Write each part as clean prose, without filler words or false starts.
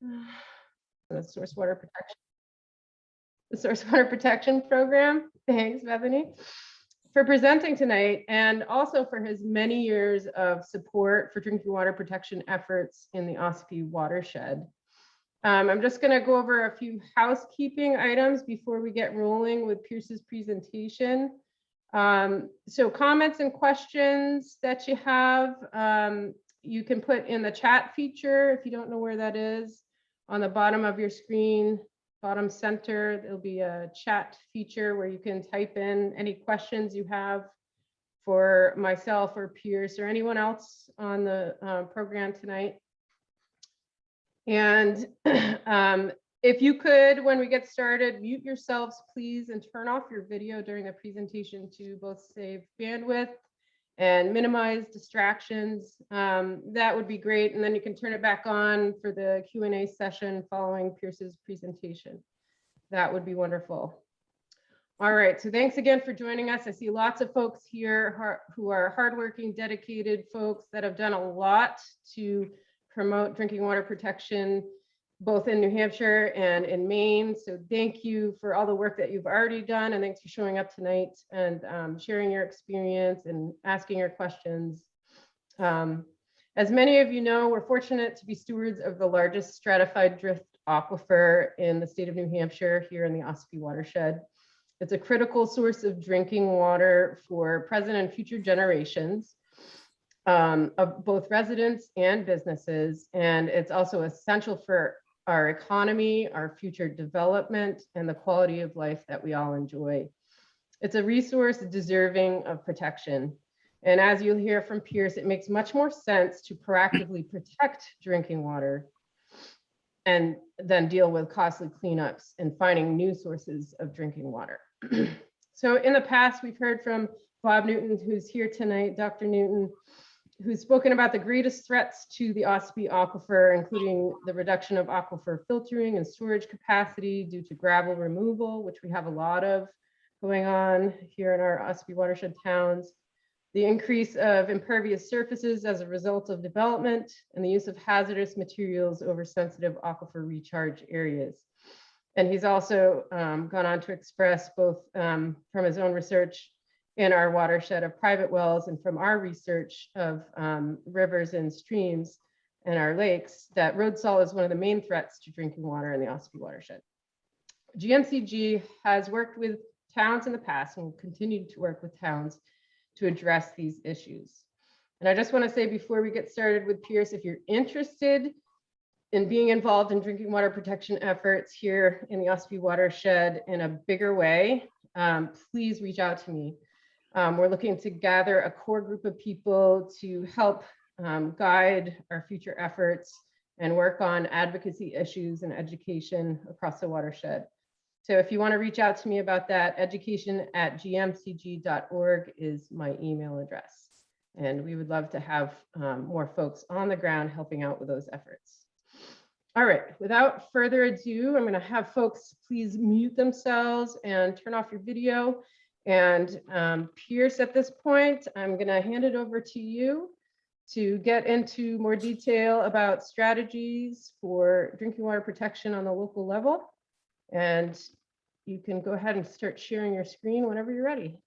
The source water protection program. Thanks, Bethany, for presenting tonight, and also for his many years of support for drinking water protection efforts in the Ossipee watershed. I'm just going to go over a few housekeeping items before we get rolling with Pierce's presentation. So comments and questions that you have, you can put in the chat feature if you don't know where that is. On the bottom of your screen, bottom center, there'll be a chat feature where you can type in any questions you have for myself or Pierce or anyone else on the program tonight. And if you could, when we get started, mute yourselves, please, and turn off your video during the presentation to both save bandwidth and minimize distractions. That would be great. And then you can turn it back on for the Q&A session following Pierce's presentation. That would be wonderful. All right, so thanks again for joining us. I see lots of folks here who are hardworking, dedicated folks that have done a lot to promote drinking water protection, both in New Hampshire and in Maine. So thank you for all the work that you've already done, and thanks for showing up tonight and sharing your experience and asking your questions. As many of you know, we're fortunate to be stewards of the largest stratified drift aquifer in the state of New Hampshire here in the Ossipee watershed. It's a critical source of drinking water for present and future generations of both residents and businesses. And it's also essential for our economy, our future development, and the quality of life that we all enjoy. It's a resource deserving of protection. And as you'll hear from Pierce, it makes much more sense to proactively protect drinking water and then deal with costly cleanups and finding new sources of drinking water. So in the past, we've heard from Bob Newton, who's here tonight, Dr. Newton, who's spoken about the greatest threats to the Ossipee aquifer, including the reduction of aquifer filtering and storage capacity due to gravel removal, which we have a lot of going on here in our Ossipee watershed towns, the increase of impervious surfaces as a result of development, and the use of hazardous materials over sensitive aquifer recharge areas. And he's also gone on to express both from his own research in our watershed of private wells and from our research of rivers and streams and our lakes, that road salt is one of the main threats to drinking water in the Ossipee watershed. GMCG has worked with towns in the past and will continue to work with towns to address these issues. And I just want to say before we get started with Pierce, if you're interested in being involved in drinking water protection efforts here in the Ossipee watershed in a bigger way, please reach out to me. We're looking to gather a core group of people to help guide our future efforts and work on advocacy issues and education across the watershed. So if you want to reach out to me about that, education@gmcg.org is my email address. And we would love to have more folks on the ground helping out with those efforts. All right, without further ado, I'm going to have folks please mute themselves and turn off your video. And Pierce, at this point, I'm going to hand it over to you to get into more detail about strategies for drinking water protection on the local level. And you can go ahead and start sharing your screen whenever you're ready.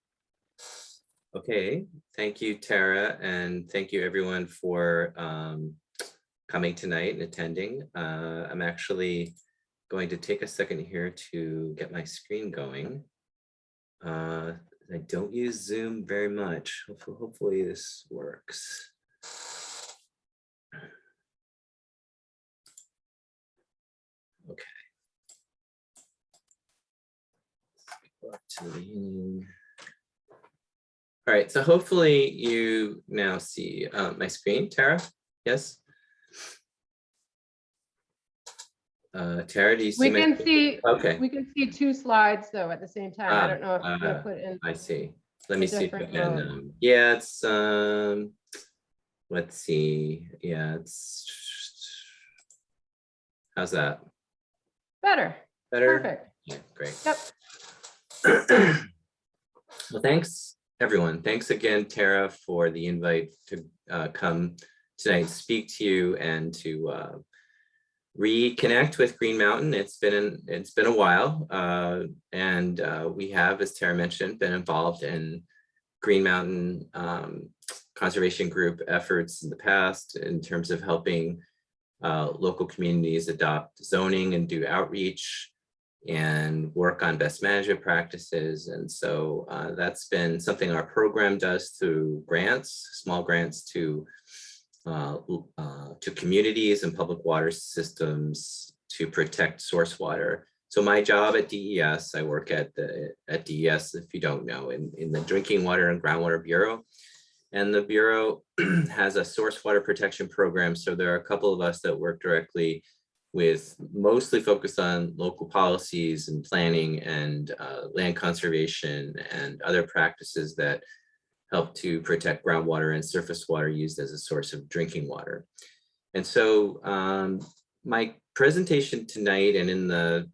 Okay, thank you, Tara, and thank you everyone for coming tonight and attending. I'm actually going to take a second here to get my screen going. I don't use Zoom very much. Hopefully this works. Okay. Back to the beginning. All right, so hopefully you now see my screen, Tara. Yes. Tara, do you see? We can see. Okay. We can see two slides though at the same time. I don't know if I'm gonna put in. I see. Let me see if I can. Mode. Yeah, it's let's see. Yeah, it's. How's that? Better. Better. Perfect. Yeah, great. Yep. Well, thanks everyone. Thanks again, Tara, for the invite to come tonight, speak to you, and to reconnect with Green Mountain. It's been a while, and we have, as Tara mentioned, been involved in Green Mountain conservation group efforts in the past in terms of helping local communities adopt zoning and do outreach and work on best management practices. And so that's been something our program does through grants, small grants to communities and public water systems to protect source water. So my job at DES, I work at DES, if you don't know, in the Drinking Water and Groundwater Bureau. And the Bureau has a source water protection program. So there are a couple of us that work directly with, mostly focused on local policies and planning and land conservation and other practices that help to protect groundwater and surface water used as a source of drinking water. And so my presentation tonight and in the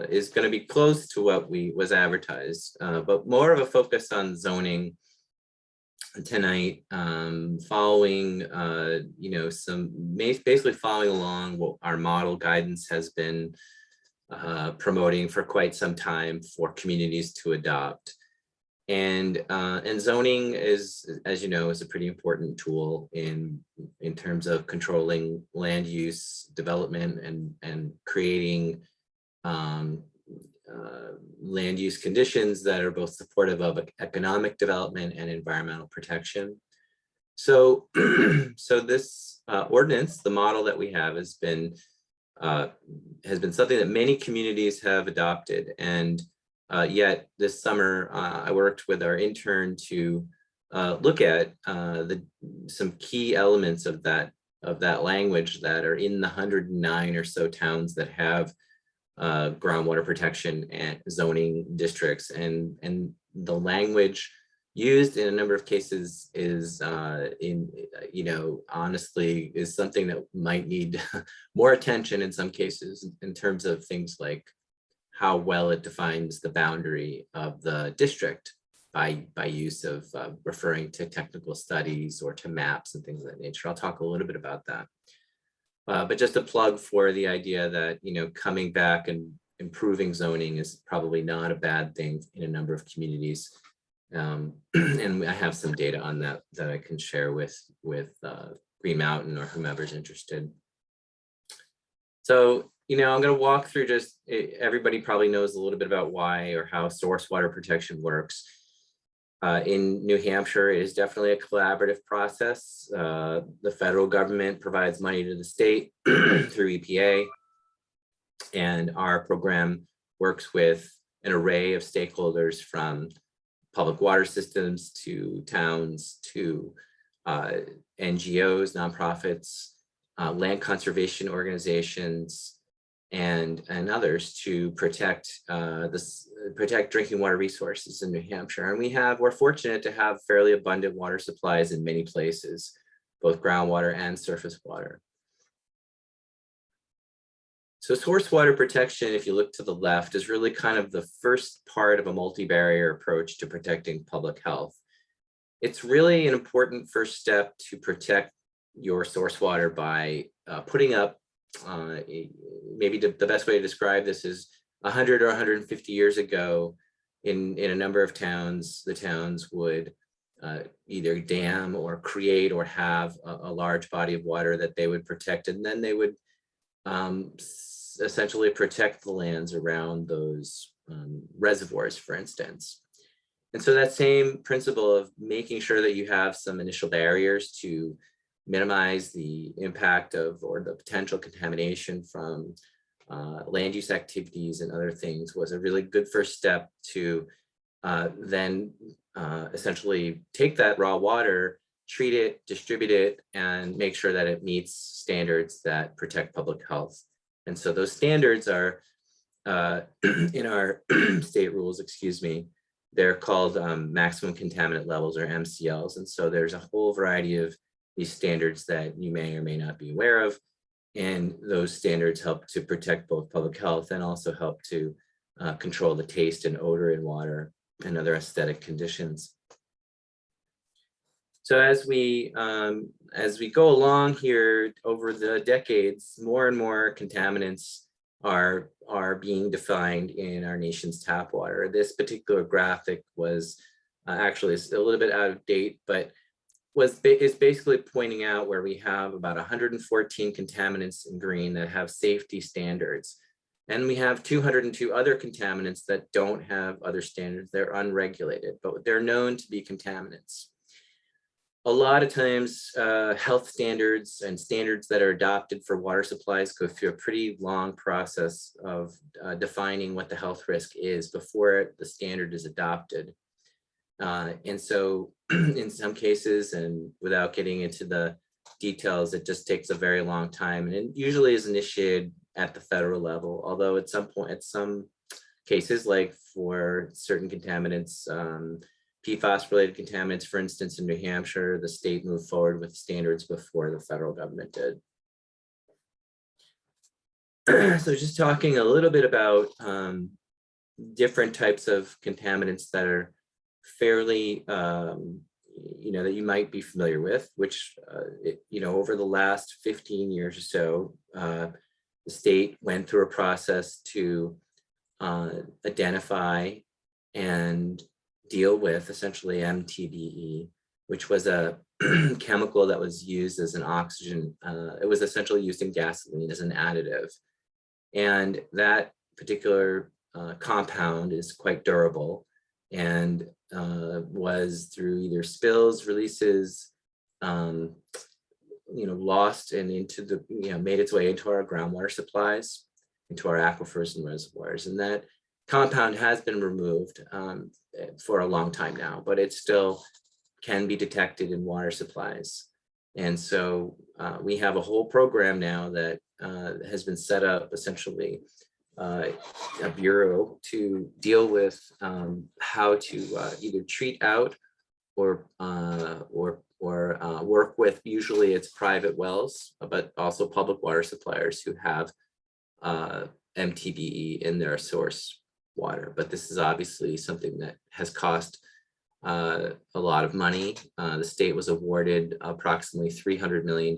is going to be close to what was advertised, but more of a focus on zoning tonight, following basically following along what our model guidance has been promoting for quite some time for communities to adopt. And zoning is, as you know, is a pretty important tool in terms of controlling land use development and creating land use conditions that are both supportive of economic development and environmental protection. So, this ordinance, the model that we have, has been something that many communities have adopted, and yet this summer I worked with our intern to look at some key elements of that language that are in the 109 or so towns that have groundwater protection and zoning districts, and the language used in a number of cases is honestly is something that might need more attention in some cases, in terms of things like how well it defines the boundary of the district by use of referring to technical studies or to maps and things of that nature. I'll talk a little bit about that. But just a plug for the idea that, coming back and improving zoning is probably not a bad thing in a number of communities. And I have some data on that I can share with Green Mountain or whomever's interested. So, I'm going to walk through everybody probably knows a little bit about why or how source water protection works. In New Hampshire, it is definitely a collaborative process. The federal government provides money to the state through EPA, and our program works with an array of stakeholders, from public water systems to towns to NGOs, nonprofits, land conservation organizations, and others to protect drinking water resources in New Hampshire. And we're fortunate to have fairly abundant water supplies in many places, both groundwater and surface water. So source water protection, if you look to the left, is really kind of the first part of a multi-barrier approach to protecting public health. It's really an important first step to protect your source water by putting up, maybe the best way to describe this is 100 or 150 years ago, in a number of towns, the towns would either dam or create or have a large body of water that they would protect, and then they would essentially protect the lands around those reservoirs, for instance. And so that same principle of making sure that you have some initial barriers to minimize the impact of or the potential contamination from land use activities and other things was a really good first step to then essentially take that raw water, treat it, distribute it, and make sure that it meets standards that protect public health. And so those standards are in our state rules, they're called maximum contaminant levels, or MCLs. And so there's a whole variety of these standards that you may or may not be aware of. And those standards help to protect both public health and also help to control the taste and odor in water and other aesthetic conditions. So as we go along here over the decades, more and more contaminants are being defined in our nation's tap water. This particular graphic was actually a little bit out of date, but is basically pointing out where we have about 114 contaminants in green that have safety standards. And we have 202 other contaminants that don't have other standards. They're unregulated, but they're known to be contaminants. A lot of times, health standards and standards that are adopted for water supplies go through a pretty long process of defining what the health risk is before the standard is adopted. And so in some cases, and without getting into the details, it just takes a very long time, and it usually is initiated at the federal level, although at some point, at some cases, like for certain contaminants, PFAS related contaminants, for instance, in New Hampshire, the state moved forward with standards before the federal government did. So just talking a little bit about different types of contaminants that are fairly, that you might be familiar with, which, over the last 15 years or so, the state went through a process to identify and deal with essentially MTBE, which was a chemical that was used as an oxygen. It was essentially used in gasoline as an additive. And that particular compound is quite durable and was through either spills, releases, lost and into the, made its way into our groundwater supplies, into our aquifers and reservoirs. And that compound has been removed for a long time now, but it still can be detected in water supplies. And so we have a whole program now that has been set up, essentially a bureau to deal with how to either treat out or work with, usually it's private wells, but also public water suppliers who have MTBE in their source water. But this is obviously something that has cost a lot of money. The state was awarded approximately $300 million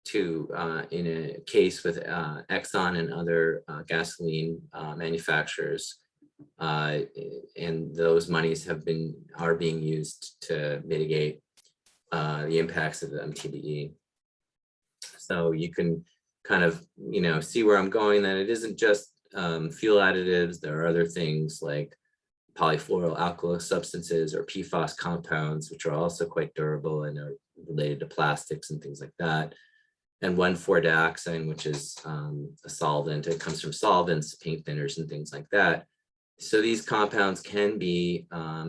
to in a case with Exxon and other gasoline manufacturers, and those monies are being used to mitigate the impacts of the MTBE. So you can kind of see where I'm going, that it isn't just fuel additives. There are other things like polyfluoroalkyl substances or PFAS compounds, which are also quite durable and are related to plastics and things like that. And 1,4-dioxane, which is a solvent. It comes from solvents, paint thinners, and things like that. So these compounds can be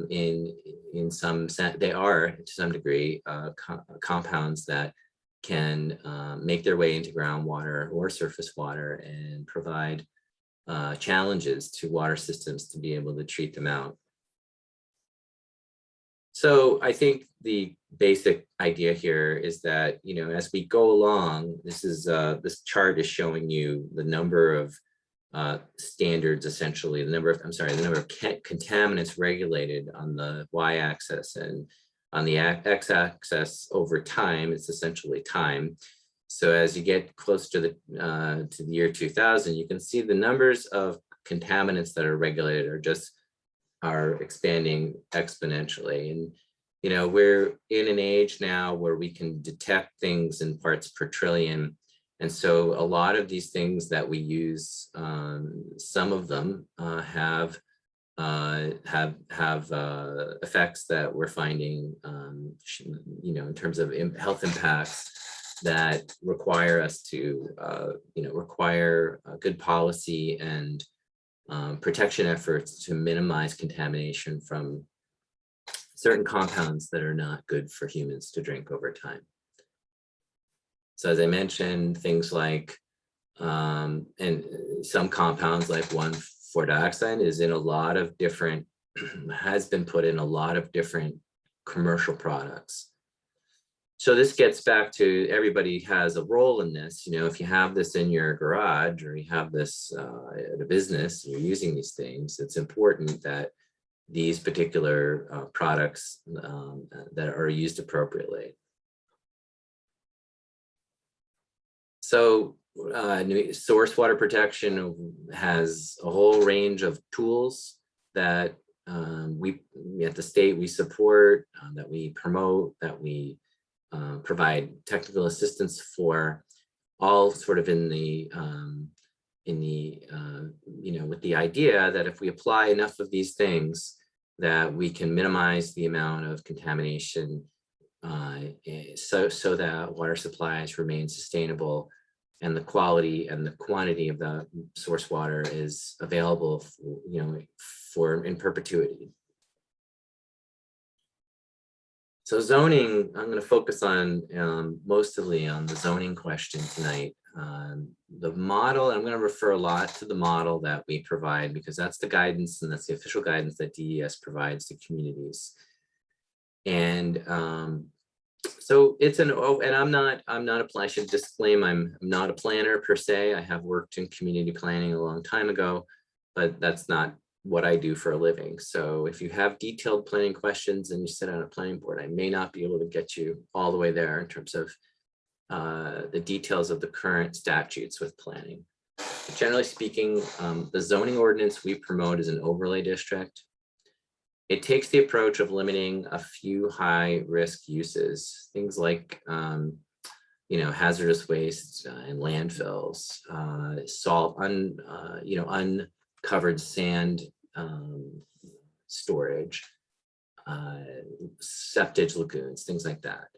in some sense, they are to some degree compounds that can make their way into groundwater or surface water and provide challenges to water systems to be able to treat them out. So I think the basic idea here is that, as we go along, this chart is showing you the number of standards, essentially, the number of contaminants regulated on the y-axis, and on the x-axis over time, it's essentially time. So as you get close to the year 2000, you can see the numbers of contaminants that are regulated are expanding exponentially. And we're in an age now where we can detect things in parts per trillion. And so a lot of these things that we use, some of them have effects that we're finding, in terms of health impacts that require us to, require good policy and protection efforts to minimize contamination from certain compounds that are not good for humans to drink over time. So as I mentioned, things like, and some compounds like 1,4-dioxane is in a lot of different, has been put in a lot of different commercial products. So this gets back to everybody has a role in this. If you have this in your garage or you have this at a business, you're using these things, it's important that these particular products that are used appropriately. So source water protection has a whole range of tools that we at the state we support, that we promote, that we provide technical assistance for, all sort of in the with the idea that if we apply enough of these things, that we can minimize the amount of contamination, so that water supplies remain sustainable, and the quality and the quantity of the source water is available, for in perpetuity. So zoning, I'm going to focus on mostly on the zoning question tonight. The model, I'm going to refer a lot to the model that we provide, because that's the guidance and that's the official guidance that DES provides to communities. And so it's and I'm not I should disclaim, I'm not a planner per se. I have worked in community planning a long time ago, but that's not what I do for a living. So if you have detailed planning questions and you sit on a planning board, I may not be able to get you all the way there in terms of the details of the current statutes with planning. But generally speaking, the zoning ordinance we promote is an overlay district. It takes the approach of limiting a few high risk uses, things like hazardous waste and landfills, salt, uncovered sand storage, septic lagoons, things like that,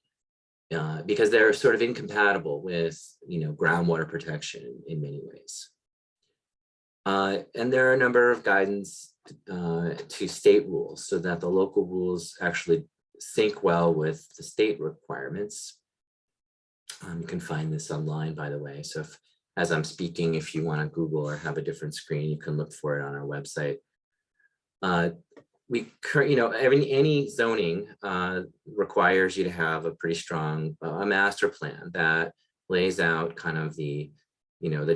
because they're sort of incompatible with groundwater protection in many ways. And there are a number of guidance to state rules, so that the local rules actually sync well with the state requirements. You can find this online, by the way. So as I'm speaking, if you want to Google or have a different screen, you can look for it on our website. Any zoning requires you to have a pretty strong master plan that lays out kind of the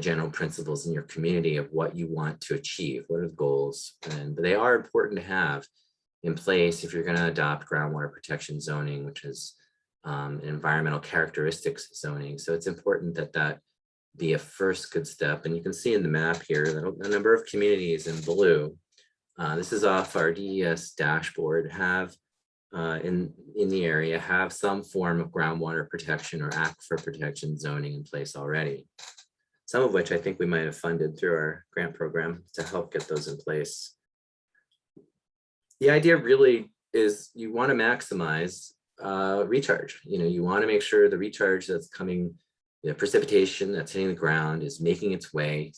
general principles in your community of what you want to achieve, what are the goals, and they are important to have in place if you're going to adopt groundwater protection zoning, which is environmental characteristics zoning. So it's important that that be a first good step. And you can see in the map here that a number of communities in blue, this is off our DES dashboard, have in the area have some form of groundwater protection or aquifer protection zoning in place already. Some of which I think we might have funded through our grant program to help get those in place. The idea really is you want to maximize recharge. You want to make sure the recharge that's coming, the precipitation that's hitting the ground is making its way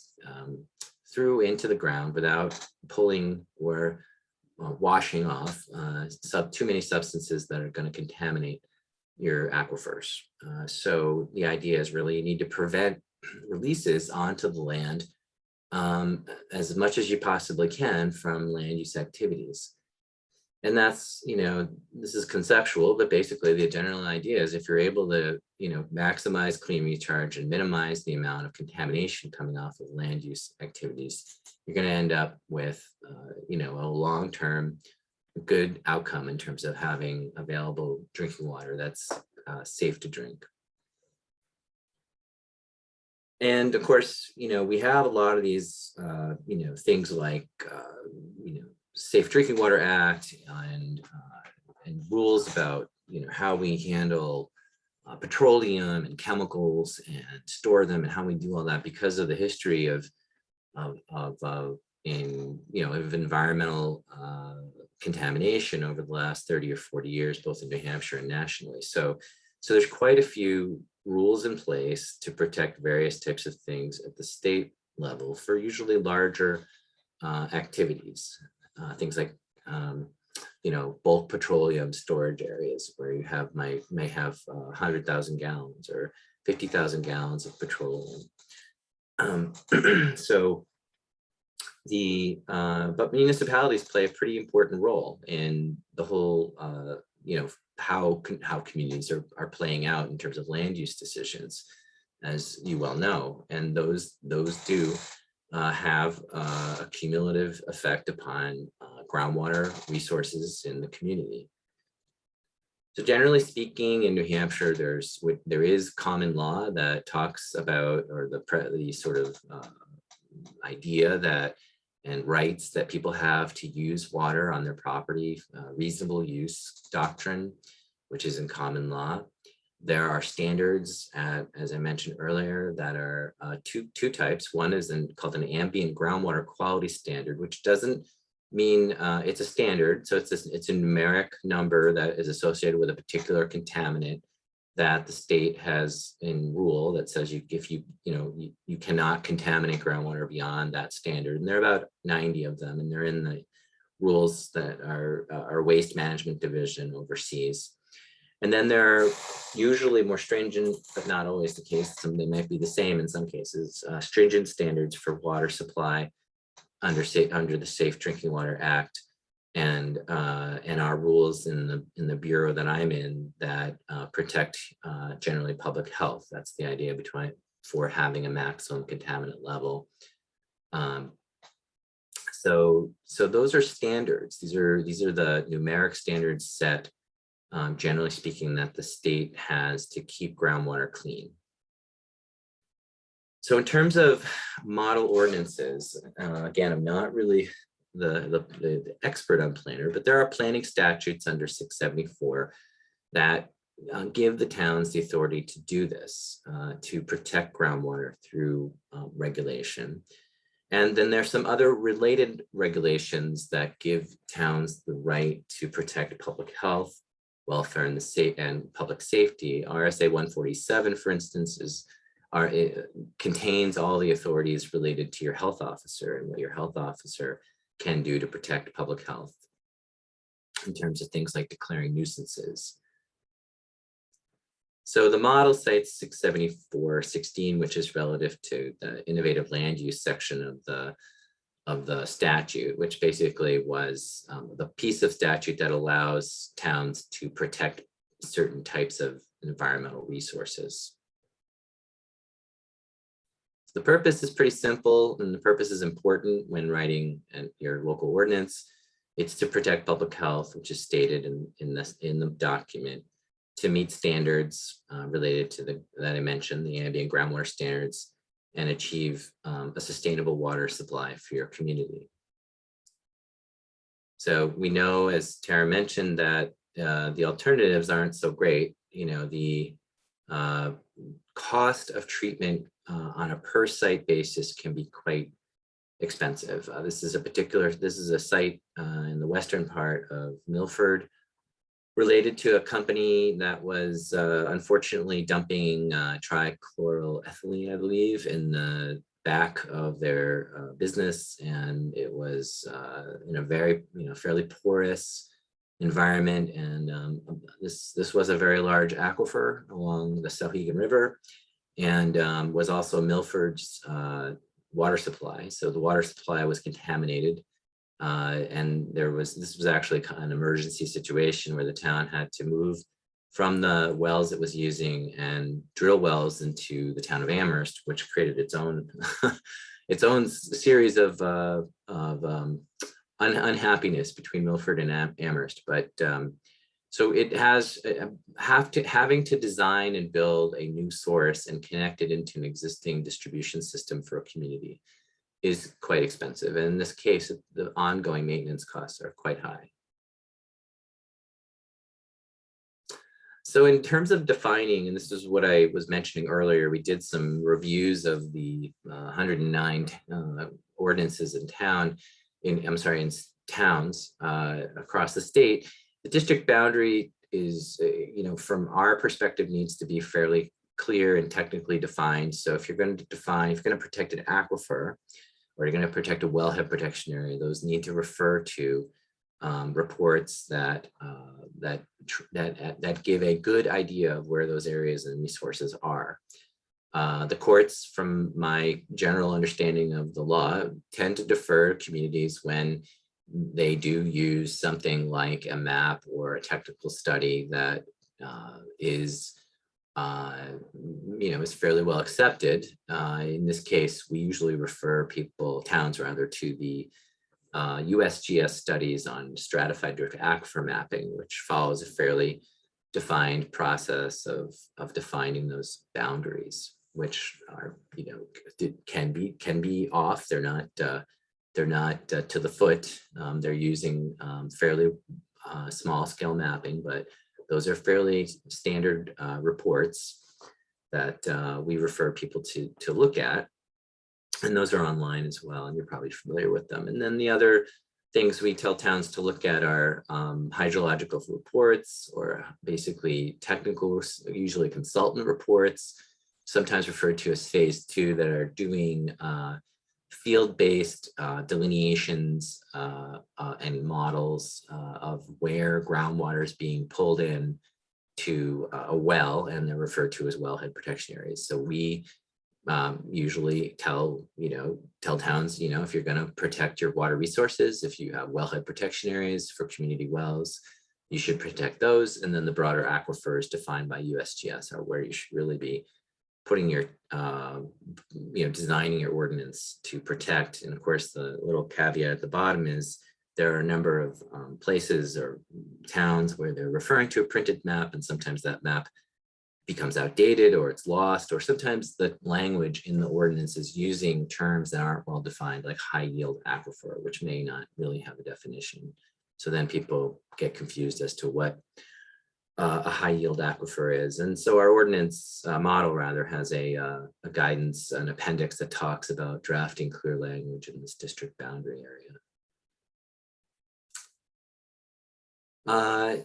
through into the ground without pulling or washing off too many substances that are going to contaminate your aquifers. So the idea is really you need to prevent releases onto the land as much as you possibly can from land use activities. And that's, this is conceptual, but basically the general idea is if you're able to, maximize clean recharge and minimize the amount of contamination coming off of land use activities, you're going to end up with, a long-term good outcome in terms of having available drinking water that's safe to drink. And of course, we have a lot of these, things like, Safe Drinking Water Act and rules about, how we handle petroleum and chemicals and store them and how we do all that because of the history of environmental contamination over the last 30 or 40 years, both in New Hampshire and nationally. So there's quite a few rules in place to protect various types of things at the state level for usually larger activities, things like bulk petroleum storage areas where you may have 100,000 gallons or 50,000 gallons of petroleum. But municipalities play a pretty important role in the whole how communities are playing out in terms of land use decisions, as you well know, and those do have a cumulative effect upon groundwater resources in the community. So generally speaking, in New Hampshire, there is common law that talks about, or the sort of idea that and rights that people have to use water on their property, reasonable use doctrine, which is in common law. There are standards, as I mentioned earlier, that are two types. One is called an ambient groundwater quality standard, which doesn't mean it's a standard. So it's a numeric number that is associated with a particular contaminant that the state has in rule that says you cannot contaminate groundwater beyond that standard. And there are about 90 of them, and they're in the rules that our waste management division oversees. And then there are usually more stringent, but not always the case. They might be the same in some cases, stringent standards for water supply under the Safe Drinking Water Act, and our rules in the bureau that I'm in that protect generally public health. That's the idea for having a maximum contaminant level. So those are standards. These are the numeric standards set, generally speaking, that the state has to keep groundwater clean. So in terms of model ordinances, again, I'm not really the expert on planner, but there are planning statutes under 674 that give the towns the authority to do this, to protect groundwater through regulation. And then there's some other related regulations that give towns the right to protect public health, welfare, and public safety. RSA 147, for instance, contains all the authorities related to your health officer and what your health officer can do to protect public health in terms of things like declaring nuisances. So the model cites 674-16, which is relative to the innovative land use section of the statute, which basically was the piece of statute that allows towns to protect certain types of environmental resources. The purpose is pretty simple, and the purpose is important when writing your local ordinance. It's to protect public health, which is stated in the document, to meet standards related to that I mentioned, the ambient groundwater standards, and achieve a sustainable water supply for your community. So we know, as Tara mentioned, that the alternatives aren't so great. The cost of treatment on a per site basis can be quite expensive. This is a site in the western part of Milford, related to a company that was unfortunately dumping trichloroethylene, I believe, in the back of their business, and it was in a very fairly porous environment, and this was a very large aquifer along the Sauhegan River, and was also Milford's water supply. So the water supply was contaminated, and this was actually an emergency situation where the town had to move from the wells it was using and drill wells into the town of Amherst, which created its own its own series of unhappiness between Milford and Amherst. But so it has having to design and build a new source and connect it into an existing distribution system for a community is quite expensive. And in this case, the ongoing maintenance costs are quite high. So in terms of defining, and this is what I was mentioning earlier, we did some reviews of the 109 ordinances in towns across the state. The district boundary is, from our perspective, needs to be fairly clear and technically defined. So if you're going to protect an aquifer, or you're going to protect a wellhead protection area, those need to refer to reports that give a good idea of where those areas and resources are. The courts, from my general understanding of the law, tend to defer to communities when they do use something like a map or a technical study that is fairly well accepted. In this case, we usually refer towns rather, to the USGS studies on stratified drift aquifer mapping, which follows a fairly defined process of defining those boundaries, which are, you know, can be off. They're not to the foot. They're using fairly small scale mapping, but those are fairly standard reports that we refer people to look at. And those are online as well, and you're probably familiar with them. And then the other things we tell towns to look at are hydrological reports, or basically technical, usually consultant reports, sometimes referred to as phase 2, that are doing field-based delineations and models of where groundwater is being pulled in to a well, and they're referred to as wellhead protection areas. So we usually tell towns, if you're going to protect your water resources, if you have wellhead protection areas for community wells, you should protect those. And then the broader aquifers defined by USGS are where you should really be putting your, designing your ordinance to protect. And of course, the little caveat at the bottom is there are a number of places or towns where they're referring to a printed map, and sometimes that map becomes outdated, or it's lost, or sometimes the language in the ordinance is using terms that aren't well defined, like high yield aquifer, which may not really have a definition. So then people get confused as to what a high yield aquifer is. And so our ordinance model rather has a guidance, an appendix that talks about drafting clear language in this district boundary area.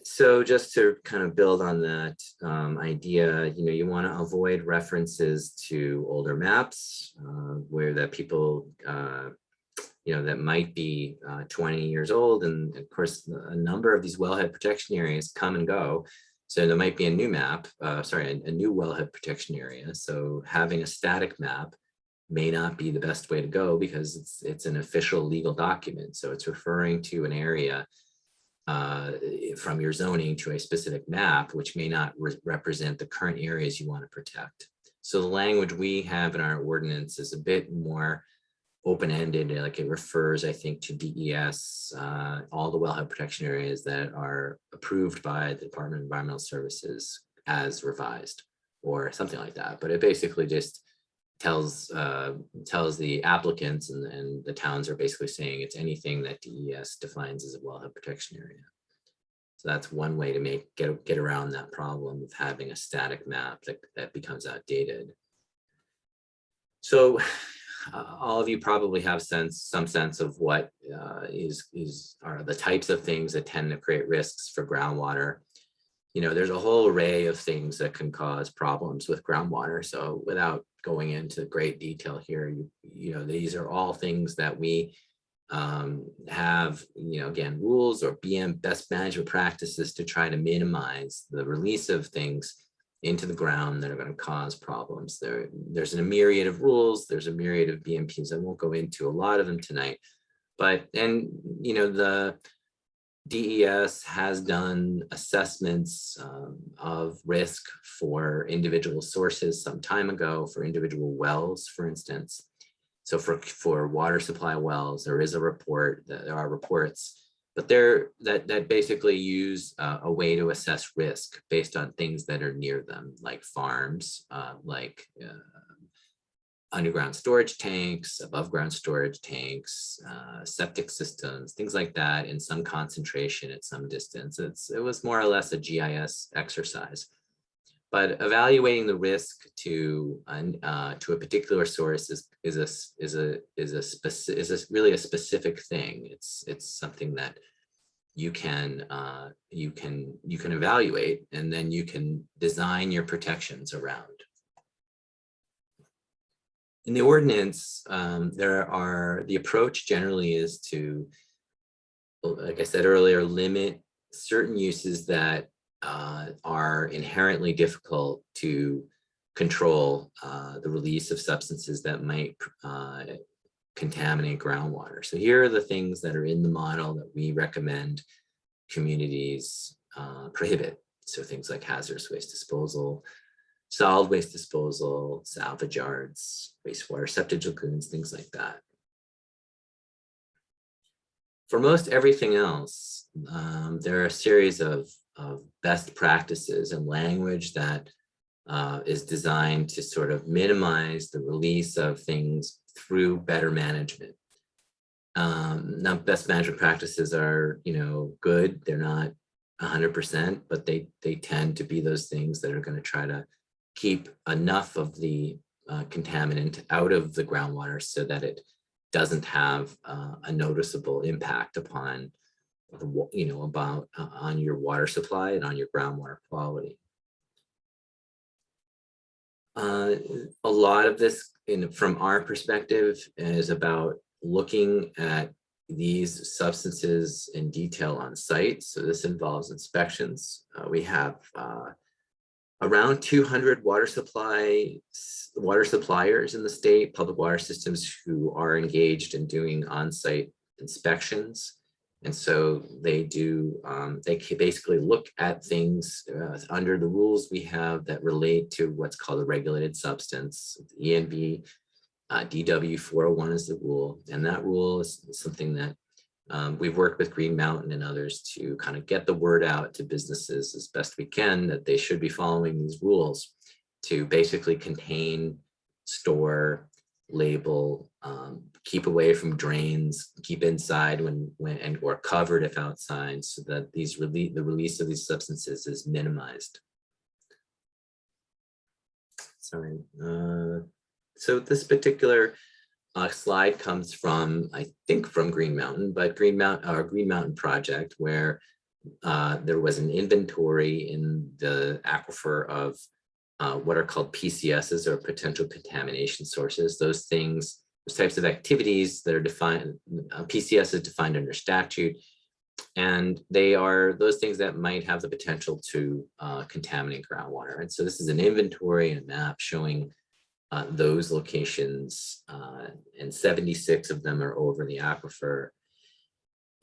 So just to kind of build on that idea, you want to avoid references to older maps where that people, that might be 20 years old. And of course, a number of these wellhead protection areas come and go. So there might be a new map, a new wellhead protection area. So having a static map may not be the best way to go, because it's an official legal document. So it's referring to an area from your zoning to a specific map, which may not represent the current areas you want to protect. So the language we have in our ordinance is a bit more open-ended, like it refers, I think, to DES, all the wellhead protection areas that are approved by the Department of Environmental Services as revised, or something like that. But it basically just tells the applicants, and the towns are basically saying it's anything that DES defines as a wellhead protection area. So that's one way to get around that problem of having a static map that becomes outdated. So all of you probably have some sense of what are the types of things that tend to create risks for groundwater. There's a whole array of things that can cause problems with groundwater. So without going into great detail here, these are all things that we have, again, rules or best management practices to try to minimize the release of things into the ground that are going to cause problems. There's a myriad of rules. There's a myriad of BMPs. I won't go into a lot of them tonight, but the DES has done assessments of risk for individual sources some time ago, for individual wells, for instance. So for water supply wells, there is a report, there are reports, but that basically use a way to assess risk based on things that are near them, like farms, like underground storage tanks, above ground storage tanks, septic systems, things like that, in some concentration at some distance. It was more or less a GIS exercise. But evaluating the risk to a particular source is really a specific thing. It's something that you can evaluate, and then you can design your protections around. In the ordinance, the approach generally is to, like I said earlier, limit certain uses that are inherently difficult to control, the release of substances that might contaminate groundwater. So here are the things that are in the model that we recommend communities prohibit. So things like hazardous waste disposal, solid waste disposal, salvage yards, wastewater septic lagoons, things like that. For most everything else, there are a series of best practices and language that is designed to sort of minimize the release of things through better management. Now, best management practices are, good. They're not 100%, but they tend to be those things that are going to try to keep enough of the contaminant out of the groundwater so that it doesn't have a noticeable impact upon, on your water supply and on your groundwater quality. A lot of this, from our perspective, is about looking at these substances in detail on site. So this involves inspections. We have around 200 water suppliers in the state, public water systems, who are engaged in doing on-site inspections. And so they do, they basically look at things under the rules we have that relate to what's called a regulated substance. ENV DW 401 is the rule. And that rule is something that we've worked with Green Mountain and others to kind of get the word out to businesses as best we can that they should be following these rules to basically contain, store, label, keep away from drains, keep inside or covered if outside, so that the release of these substances is minimized. Sorry. So this particular slide comes from, I think, from Green Mountain, but Green Mountain project, where there was an inventory in the aquifer of what are called PCSs, or potential contamination sources. Those things, those types of activities that are defined, PCS is defined under statute, and they are those things that might have the potential to contaminate groundwater. And so this is an inventory and a map showing those locations, and 76 of them are over the aquifer.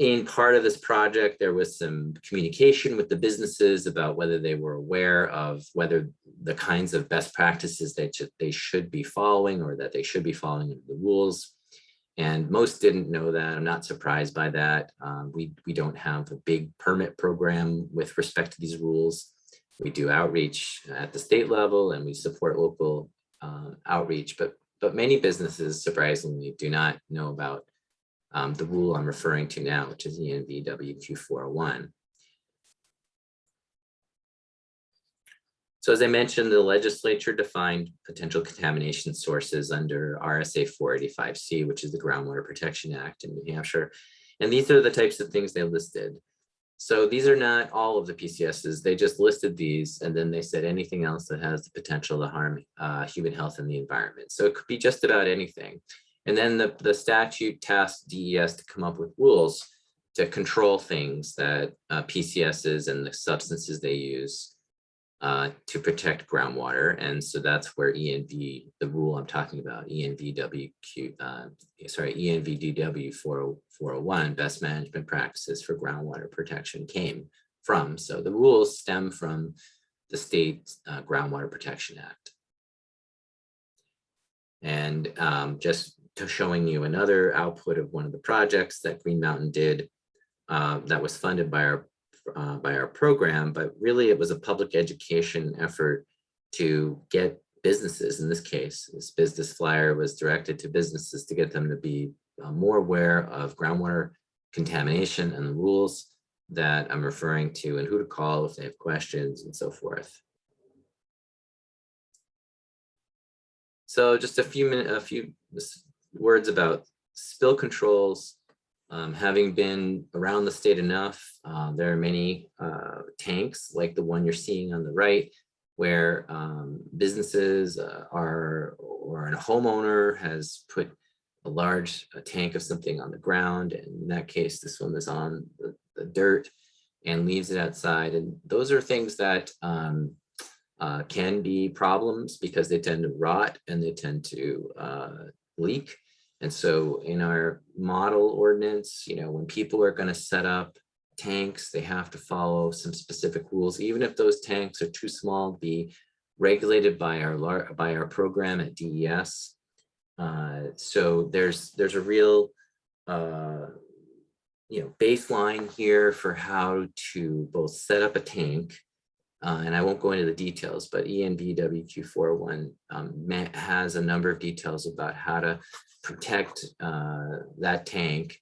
In part of this project, there was some communication with the businesses about whether they were aware of whether the kinds of best practices that they should be following, or that they should be following the rules. And most didn't know that. I'm not surprised by that. We don't have a big permit program with respect to these rules. We do outreach at the state level, and we support local outreach, but many businesses, surprisingly, do not know about the rule I'm referring to now, which is ENV WQ 401. So as I mentioned, the legislature defined potential contamination sources under RSA 485C, which is the Groundwater Protection Act in New Hampshire. And these are the types of things they listed. So these are not all of the PCSs. They just listed these, and then they said anything else that has the potential to harm human health and the environment. So it could be just about anything. And then the statute tasked DES to come up with rules to control things that PCSs and the substances they use to protect groundwater. And so that's where ENV, the rule I'm talking about, ENVDW 401, best management practices for groundwater protection, came from. So the rules stem from the state Groundwater Protection Act. And just to showing you another output of one of the projects that Green Mountain did that was funded by our program, but really it was a public education effort to get businesses, in this case, this business flyer was directed to businesses to get them to be more aware of groundwater contamination and the rules that I'm referring to, and who to call if they have questions and so forth. So just a few words about spill controls. Having been around the state enough, there are many tanks like the one you're seeing on the right, where businesses or a homeowner has put a large tank of something on the ground. And in that case, this one is on the dirt and leaves it outside. And those are things that can be problems because they tend to rot and they tend to leak. And so in our model ordinance, when people are going to set up tanks, they have to follow some specific rules, even if those tanks are too small to be regulated by our program at DES. So there's a real baseline here for how to both set up a tank, and I won't go into the details, but ENVWQ41 has a number of details about how to protect that tank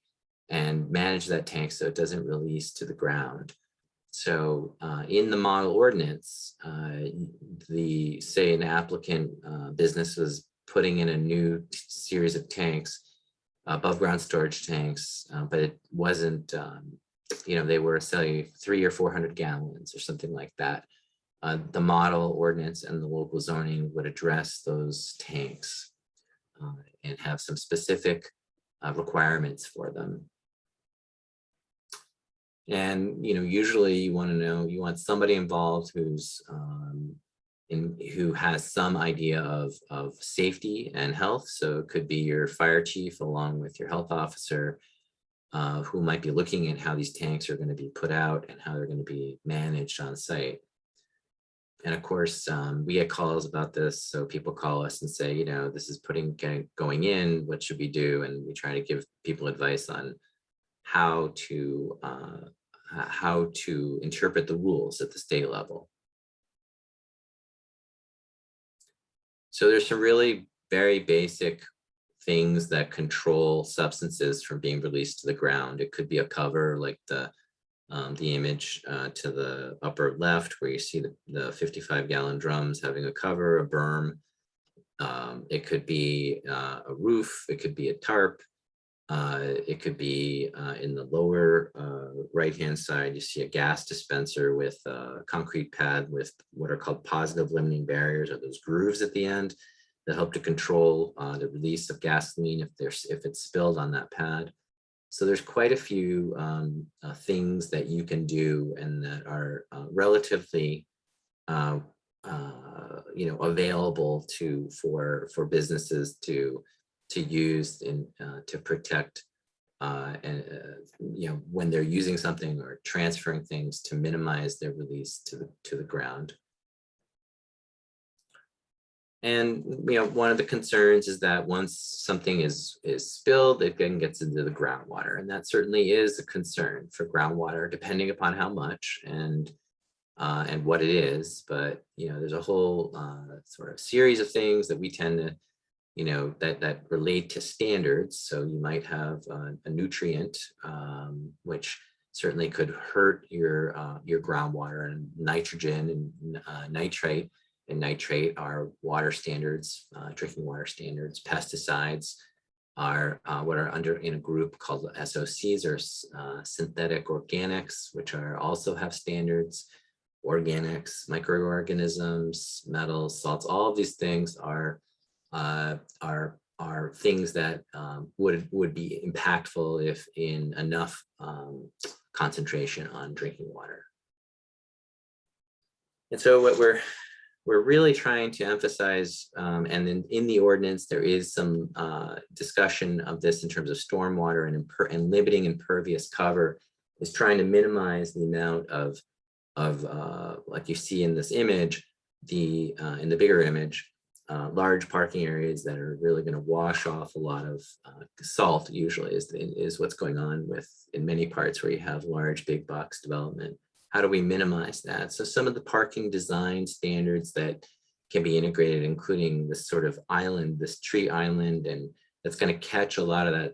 and manage that tank so it doesn't release to the ground. So in the model ordinance, say an applicant business was putting in a new series of tanks, above ground storage tanks, but it wasn't, they were say 300 or 400 gallons or something like that. The model ordinance and the local zoning would address those tanks and have some specific requirements for them. And usually you want somebody involved who has some idea of safety and health. So it could be your fire chief along with your health officer, who might be looking at how these tanks are going to be put out and how they're going to be managed on site. And of course, we get calls about this. So people call us and say, this is going in, what should we do? And we try to give people advice on how to interpret the rules at the state level. So there's some really very basic things that control substances from being released to the ground. It could be a cover like the image to the upper left where you see the 55-gallon drums having a cover, a berm. It could be a roof, it could be a tarp. It could be in the lower right-hand side, you see a gas dispenser with a concrete pad with what are called positive limiting barriers, or those grooves at the end that help to control the release of gasoline if it's spilled on that pad. So there's quite a few things that you can do and that are relatively available for businesses to use to protect when they're using something or transferring things to minimize their release to the ground. And one of the concerns is that once something is spilled, it then gets into the groundwater, and that certainly is a concern for groundwater, depending upon how much and what it is. But there's a whole sort of series of things that we tend to that relate to standards. So you might have a nutrient which certainly could hurt your groundwater, and nitrogen and nitrate. And nitrate are water standards, drinking water standards. Pesticides are what are under in a group called SOCs, or synthetic organics, which also have standards. Organics, microorganisms, metals, salts, all of these things are things that would be impactful if in enough concentration on drinking water. And so what we're really trying to emphasize, and then in the ordinance, there is some discussion of this in terms of stormwater and limiting impervious cover, is trying to minimize the amount of like you see in this image, in the bigger image, large parking areas that are really going to wash off a lot of salt. Usually is what's going on in many parts where you have large big box development. How do we minimize that? So some of the parking design standards that can be integrated, including this sort of island, this tree island, and that's going to catch a lot of that,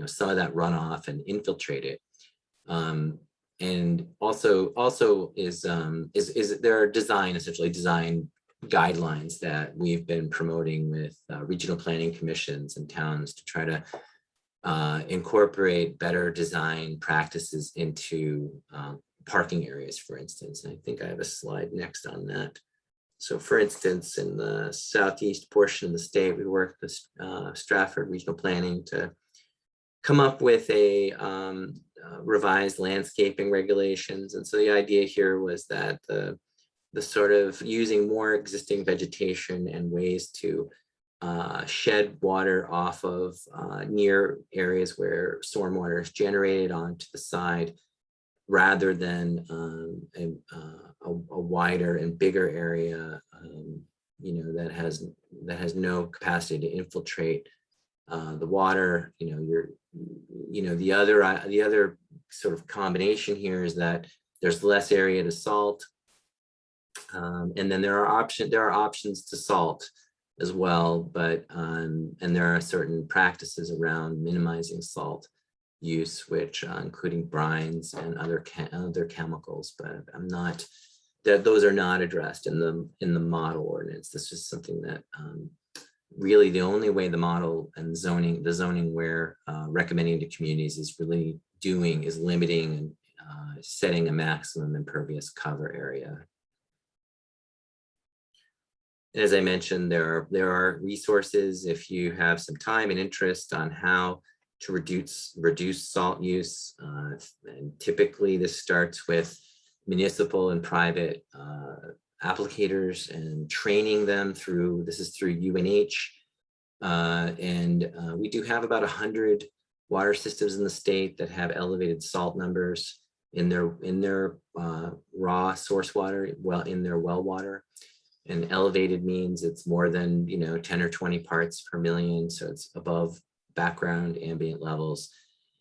some of that runoff and infiltrate it. And also is there are essentially design guidelines that we've been promoting with regional planning commissions and towns to try to incorporate better design practices into parking areas, for instance. And I think I have a slide next on that. So for instance, in the southeast portion of the state, we worked with Stratford Regional Planning to come up with a revised landscaping regulations. And so the idea here was that the sort of using more existing vegetation and ways to shed water off of near areas where stormwater is generated onto the side, rather than a wider and bigger area, that has no capacity to infiltrate the water, the other sort of combination here is that there's less area to salt. And then there are options to salt as well, but and there are certain practices around minimizing salt use, which including brines and other chemicals, but those are not addressed in the model ordinance. This is something that really the only way the model and the zoning we're recommending to communities is really doing is limiting and setting a maximum impervious cover area. As I mentioned, there are resources if you have some time and interest on how to reduce salt use. And typically this starts with municipal and private applicators and training them through UNH. We do have about 100 water systems in the state that have elevated salt numbers in their raw source water, in their well water. And elevated means it's more than 10 or 20 parts per million, so it's above background ambient levels.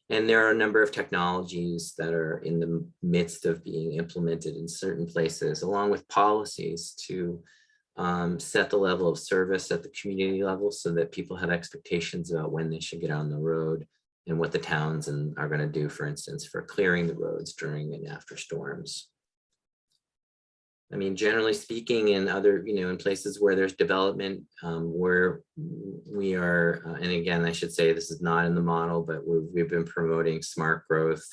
And there are a number of technologies that are in the midst of being implemented in certain places, along with policies to set the level of service at the community level so that people have expectations about when they should get on the road and what the towns are going to do, for instance, for clearing the roads during and after storms. I mean, generally speaking, in other, in places where there's development, where we are, and again, I should say this is not in the model, but we've been promoting smart growth,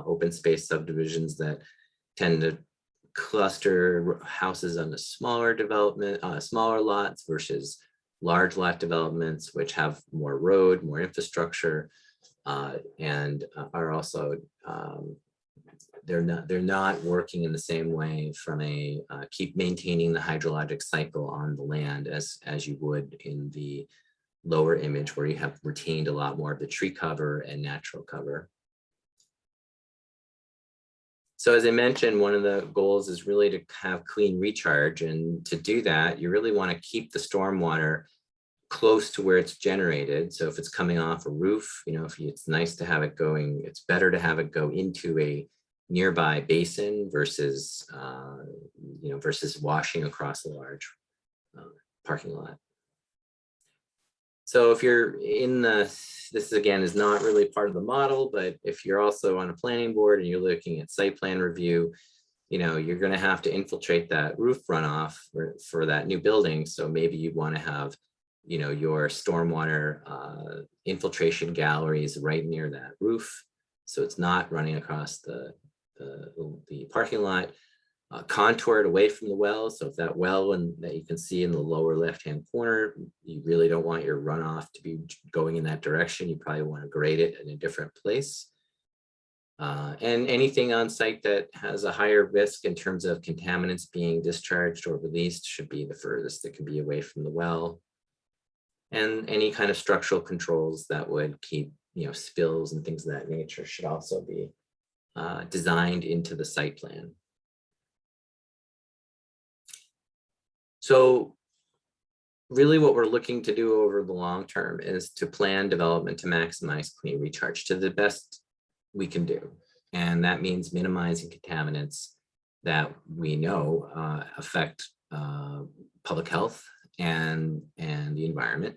open space subdivisions that tend to cluster houses on the smaller lots versus large lot developments, which have more road, more infrastructure, and are also they're not working in the same way from a keep maintaining the hydrologic cycle on the land as you would in the lower image, where you have retained a lot more of the tree cover and natural cover. So as I mentioned, one of the goals is really to have clean recharge, and to do that, you really want to keep the stormwater close to where it's generated. So if it's coming off a roof, it's nice to have it going, it's better to have it go into a nearby basin versus versus washing across a large parking lot. So if you're in this again is not really part of the model, but if you're also on a planning board and you're looking at site plan review, you're going to have to infiltrate that roof runoff for that new building. So maybe you want to have your stormwater infiltration galleries right near that roof, so it's not running across the parking lot, contoured away from the well. So if that well that you can see in the lower left-hand corner, you really don't want your runoff to be going in that direction. You probably want to grade it in a different place. And anything on site that has a higher risk in terms of contaminants being discharged or released should be the furthest that can be away from the well. And any kind of structural controls that would keep spills and things of that nature should also be designed into the site plan. So really what we're looking to do over the long term is to plan development to maximize clean recharge to the best we can do. And that means minimizing contaminants that we know affect public health and the environment.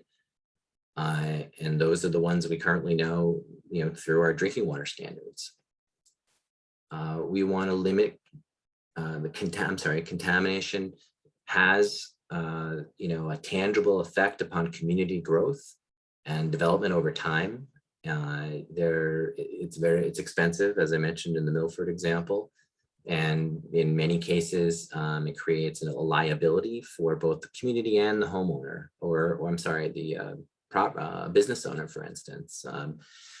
And those are the ones we currently know, through our drinking water standards. We want to limit contamination has a tangible effect upon community growth and development over time. It's expensive, as I mentioned in the Milford example, and in many cases it creates a liability for both the community and the homeowner, or I'm sorry, the business owner, for instance.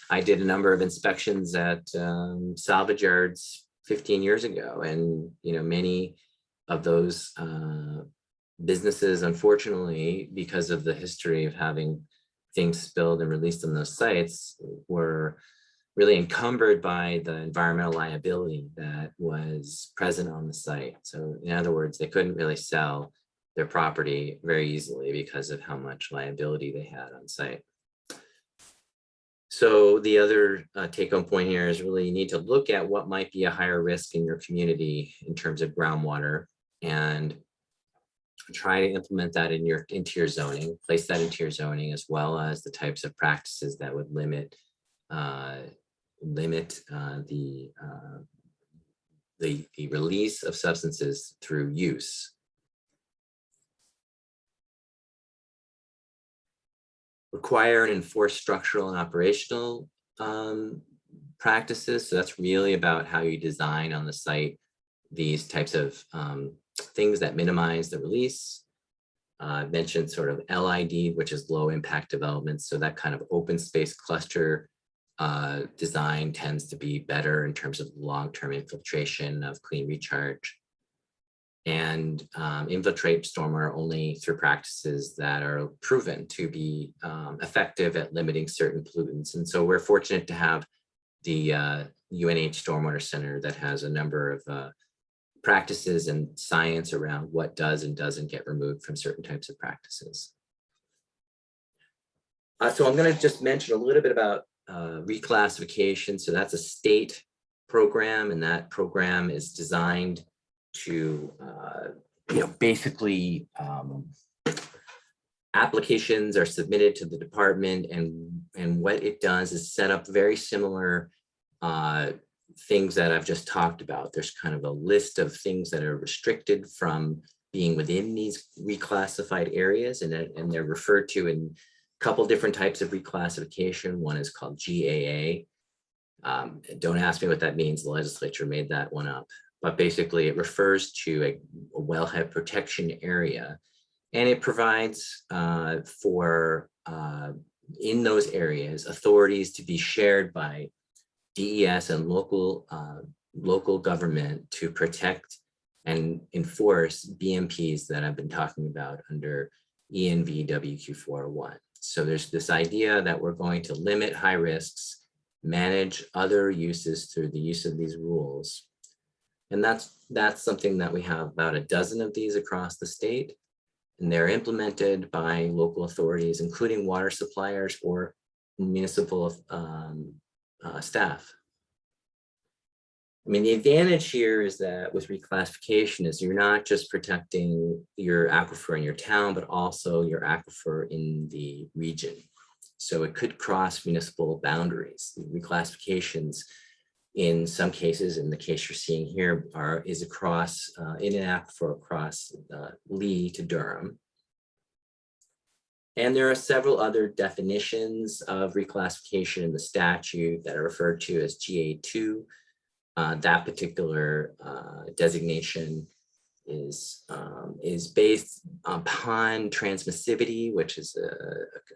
I did a number of inspections at salvage yards 15 years ago, and many of those businesses, unfortunately, because of the history of having things spilled and released on those sites, were really encumbered by the environmental liability that was present on the site. So in other words, they couldn't really sell their property very easily because of how much liability they had on site. So the other take-home point here is really you need to look at what might be a higher risk in your community in terms of groundwater and try to implement that into your zoning, place that into your zoning, as well as the types of practices that would limit the release of substances through use. Require and enforce structural and operational practices. So that's really about how you design on the site these types of things that minimize the release. I mentioned sort of LID, which is low impact development. So that kind of open space cluster design tends to be better in terms of long-term infiltration of clean recharge. And infiltrate stormwater only through practices that are proven to be effective at limiting certain pollutants. And so we're fortunate to have the UNH Stormwater Center that has a number of practices and science around what does and doesn't get removed from certain types of practices. So I'm going to just mention a little bit about reclassification. So that's a state program, and that program is designed to basically applications are submitted to the department, and what it does is set up very similar things that I've just talked about. There's kind of a list of things that are restricted from being within these reclassified areas, and they're referred to in a couple different types of reclassification. One is called GAA. Don't ask me what that means. The legislature made that one up. But basically it refers to a wellhead protection area, and it provides for, in those areas, authorities to be shared by DES and local government to protect and enforce BMPs that I've been talking about under ENV WQ401. So there's this idea that we're going to limit high risks, manage other uses through the use of these rules. And that's something that we have about a dozen of these across the state, and they're implemented by local authorities, including water suppliers or municipal staff. I mean, the advantage here is that with reclassification is you're not just protecting your aquifer in your town, but also your aquifer in the region. So it could cross municipal boundaries. The reclassifications, in some cases, in the case you're seeing here, is across in an aquifer across Lee to Durham. And there are several other definitions of reclassification in the statute that are referred to as GA2. That particular designation is based upon transmissivity, which is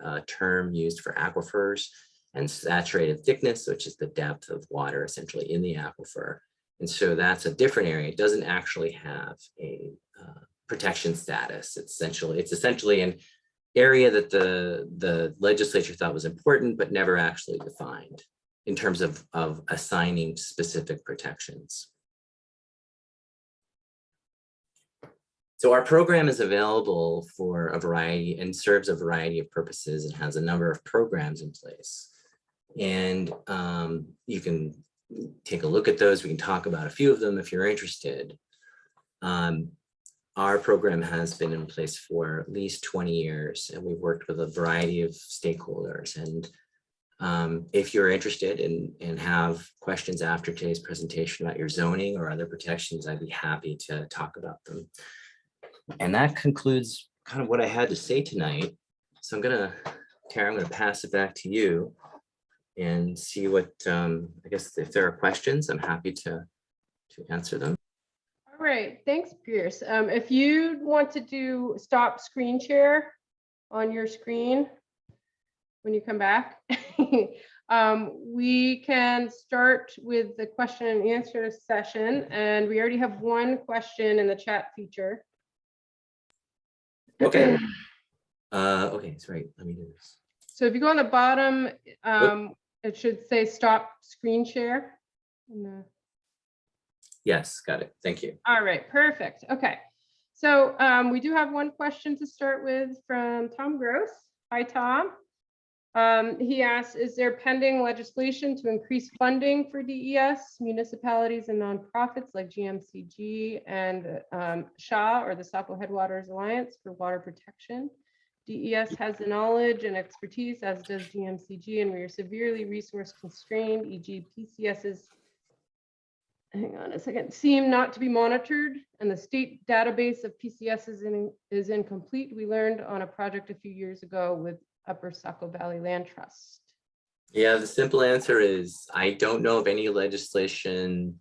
a term used for aquifers, and saturated thickness, which is the depth of water essentially in the aquifer. And so that's a different area. It doesn't actually have a protection status. It's essentially an area that the legislature thought was important, but never actually defined in terms of assigning specific protections. So our program is available for a variety and serves a variety of purposes and has a number of programs in place. And you can take a look at those. We can talk about a few of them if you're interested. Our program has been in place for at least 20 years, and we've worked with a variety of stakeholders. And if you're interested and have questions after today's presentation about your zoning or other protections, I'd be happy to talk about them. And that concludes kind of what I had to say tonight. So Tara, I'm gonna pass it back to you and see what, I guess if there are questions, I'm happy to answer them. All right, thanks, Pierce. If you want to do stop screen share on your screen when you come back, we can start with the question and answer session. And we already have one question in the chat feature. Okay. Okay, sorry, let me do this. So if you go on the bottom, it should say stop screen share. Yes, got it. Thank you. All right, perfect. Okay. So we do have one question to start with from Tom Gross. Hi, Tom. He asks, is there pending legislation to increase funding for DES, municipalities and nonprofits like GMCG and SHA, or the Saco Headwaters Alliance for Water Protection? DES has the knowledge and expertise, as does GMCG, and we are severely resource constrained, e.g. PCS's, hang on a second, seem not to be monitored, and the state database of PCS is incomplete. We learned on a project a few years ago with Upper Saco Valley Land Trust. Yeah, the simple answer is I don't know of any legislation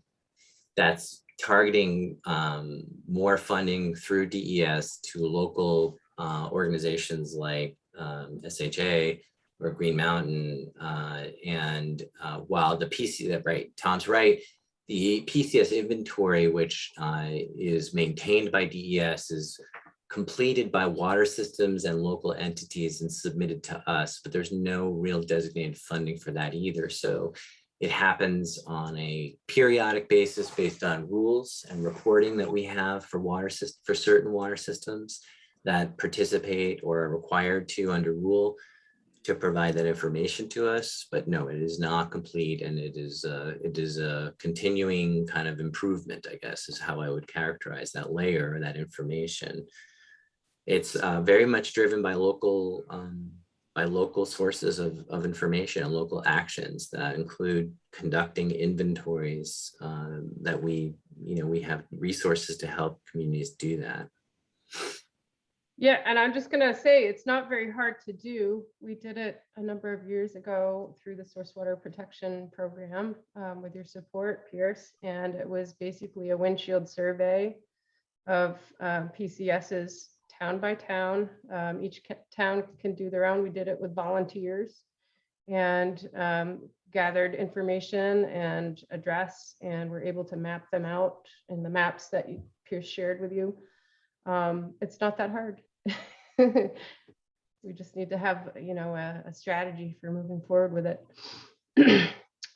that's targeting more funding through DES to local organizations like SHA or Green Mountain. While the right, Tom's right, the PCS inventory, which is maintained by DES, is completed by water systems and local entities and submitted to us, but there's no real designated funding for that either. So it happens on a periodic basis based on rules and reporting that we have for certain water systems that participate or are required to under rule to provide that information to us. But no, it is not complete, and it is a continuing kind of improvement, I guess, is how I would characterize that layer, that information. It's very much driven by local sources of information and local actions that include conducting inventories that we have resources to help communities do that. Yeah, and I'm just gonna say it's not very hard to do. We did it a number of years ago through the Source Water Protection Program with your support, Pierce, and it was basically a windshield survey of PCS's town by town. Each town can do their own. We did it with volunteers and gathered information and address, and we're able to map them out in the maps that Pierce shared with you. It's not that hard. We just need to have, a strategy for moving forward with it.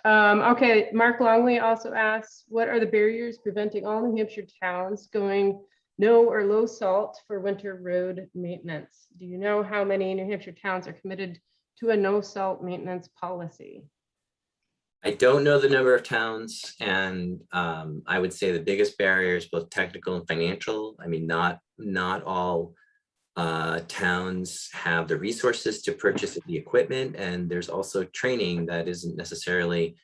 Okay, Mark Longley also asks, what are the barriers preventing all New Hampshire towns going no or low salt for winter road maintenance? Do you know how many New Hampshire towns are committed to a no salt maintenance policy? I don't know the number of towns, and I would say the biggest barrier is both technical and financial. I mean, not all towns have the resources to purchase the equipment, and there's also training that isn't necessarily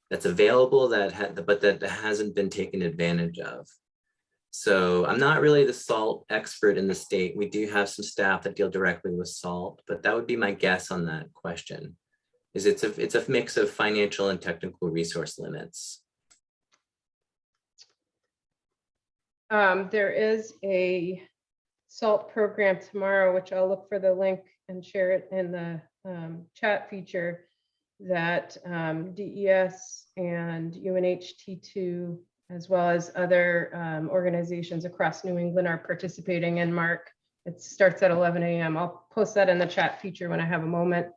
that's available but that hasn't been taken advantage of. So I'm not really the salt expert in the state. We do have some staff that deal directly with salt, but that would be my guess on that question. It's a mix of financial and technical resource limits. There is a SALT program tomorrow, which I'll look for the link and share it in the chat feature, that DES and UNHT2, as well as other organizations across New England, are participating in. Mark, it starts at 11 a.m. I'll post that in the chat feature when I have a moment.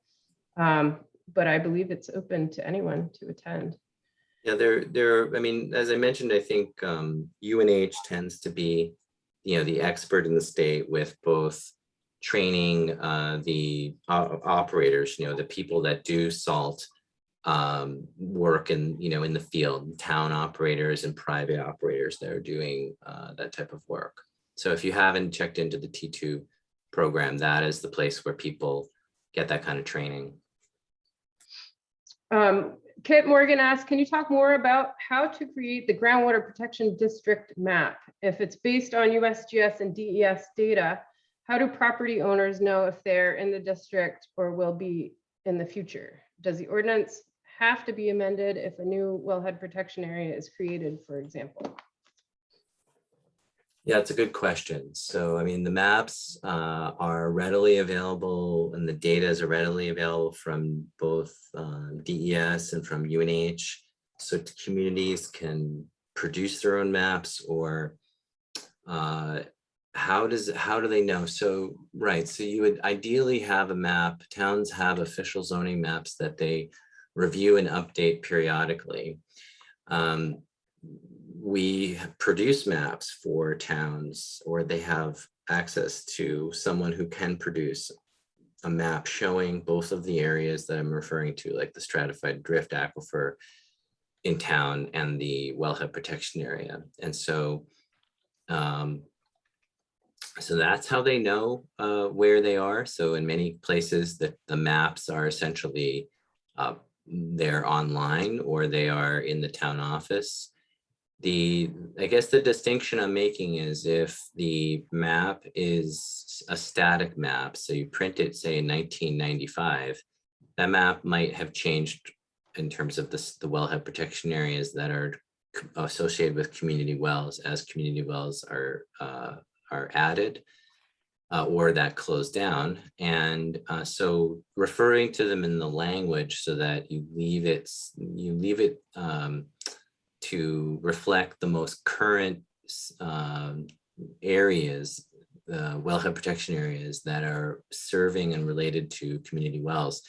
But I believe it's open to anyone to attend. Yeah, I mean, as I mentioned, I think UNH tends to be, the expert in the state with both training the operators, the people that do salt work in the field, town operators and private operators that are doing that type of work. So if you haven't checked into the T2 program, that is the place where people get that kind of training. Kit Morgan asks, can you talk more about how to create the Groundwater Protection District Map? If it's based on USGS and DES data, how do property owners know if they're in the district or will be in the future? Does the ordinance have to be amended if a new wellhead protection area is created, for example? Yeah, it's a good question. So, I mean, the maps are readily available, and the data is readily available from both DES and from UNH. So communities can produce their own maps, or how do they know? So, right, so you would ideally have a map. Towns have official zoning maps that they review and update periodically. We produce maps for towns, or they have access to someone who can produce a map showing both of the areas that I'm referring to, like the stratified drift aquifer in town and the wellhead protection area. And so, so that's how they know where they are. So in many places the maps are essentially, they're online or they are in the town office. I guess the distinction I'm making is if the map is a static map, so you print it, say in 1995, that map might have changed in terms of the wellhead protection areas that are associated with community wells as community wells are added or that close down. And so referring to them in the language so that you leave it to reflect the most current areas, wellhead protection areas that are serving and related to community wells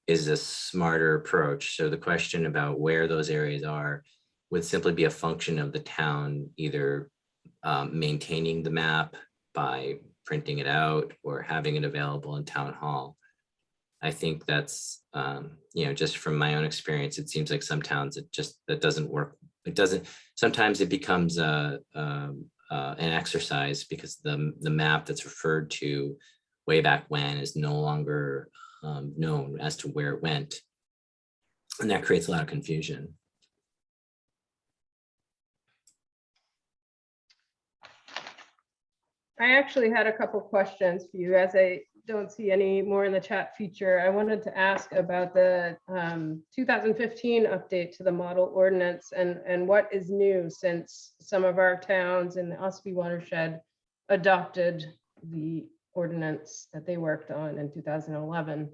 is a smarter approach. So the question about where those areas are would simply be a function of the town either maintaining the map by printing it out or having it available in town hall. I think that's, just from my own experience, it seems like some towns that doesn't work. It doesn't, sometimes it becomes an exercise because the map that's referred to way back when is no longer known as to where it went. And that creates a lot of confusion. I actually had a couple questions for you. As I don't see any more in the chat feature, I wanted to ask about the 2015 update to the model ordinance and what is new since some of our towns in the Ospey watershed adopted the ordinance that they worked on in 2011.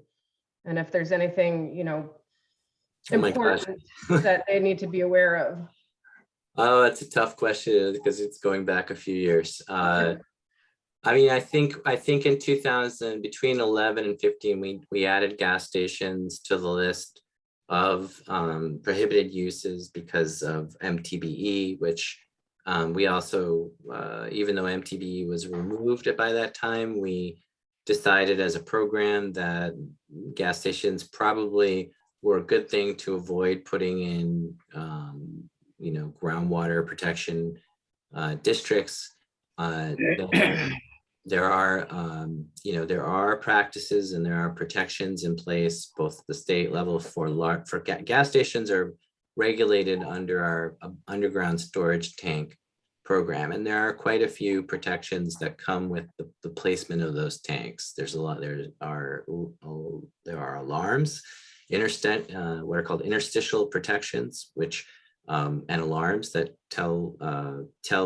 And if there's anything, important that they need to be aware of. Oh, that's a tough question because it's going back a few years. I mean, I think in 2000, between 11 and 15, we added gas stations to the list of prohibited uses because of MTBE, which we also, even though MTBE was removed by that time, we decided as a program that gas stations probably were a good thing to avoid putting in, groundwater protection districts. There are practices and there are protections in place, both at the state level for gas stations are regulated under our underground storage tank program. And there are quite a few protections that come with the placement of those tanks. There are alarms, what are called interstitial protections, which and alarms that tell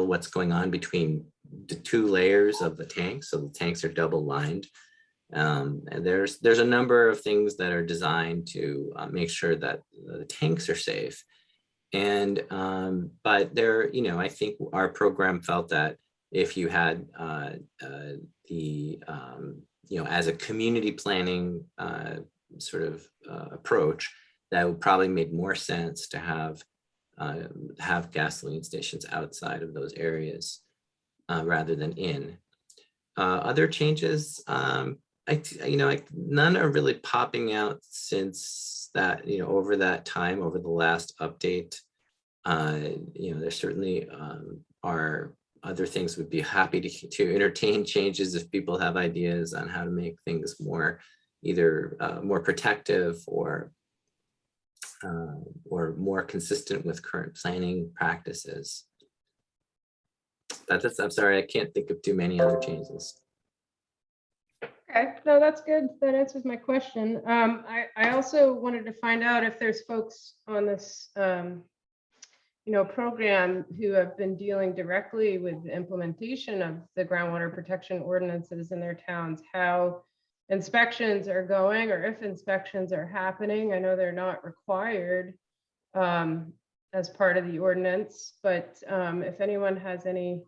what's going on between the two layers of the tank. So the tanks are double lined. And there's a number of things that are designed to make sure that the tanks are safe. And but there, I think our program felt that if you had as a community planning sort of approach, that would probably make more sense to have gasoline stations outside of those areas rather than in. Other changes, none are really popping out since that, over that time, over the last update. There certainly are other things. Would be happy to entertain changes if people have ideas on how to make things more either more protective or more consistent with current planning practices. I'm sorry, I can't think of too many other changes. Okay, no, that's good. That answers my question. I also wanted to find out if there's folks on this, program who have been dealing directly with the implementation of the groundwater protection ordinances in their towns, how inspections are going or if inspections are happening. I know they're not required as part of the ordinance, but if anyone has anything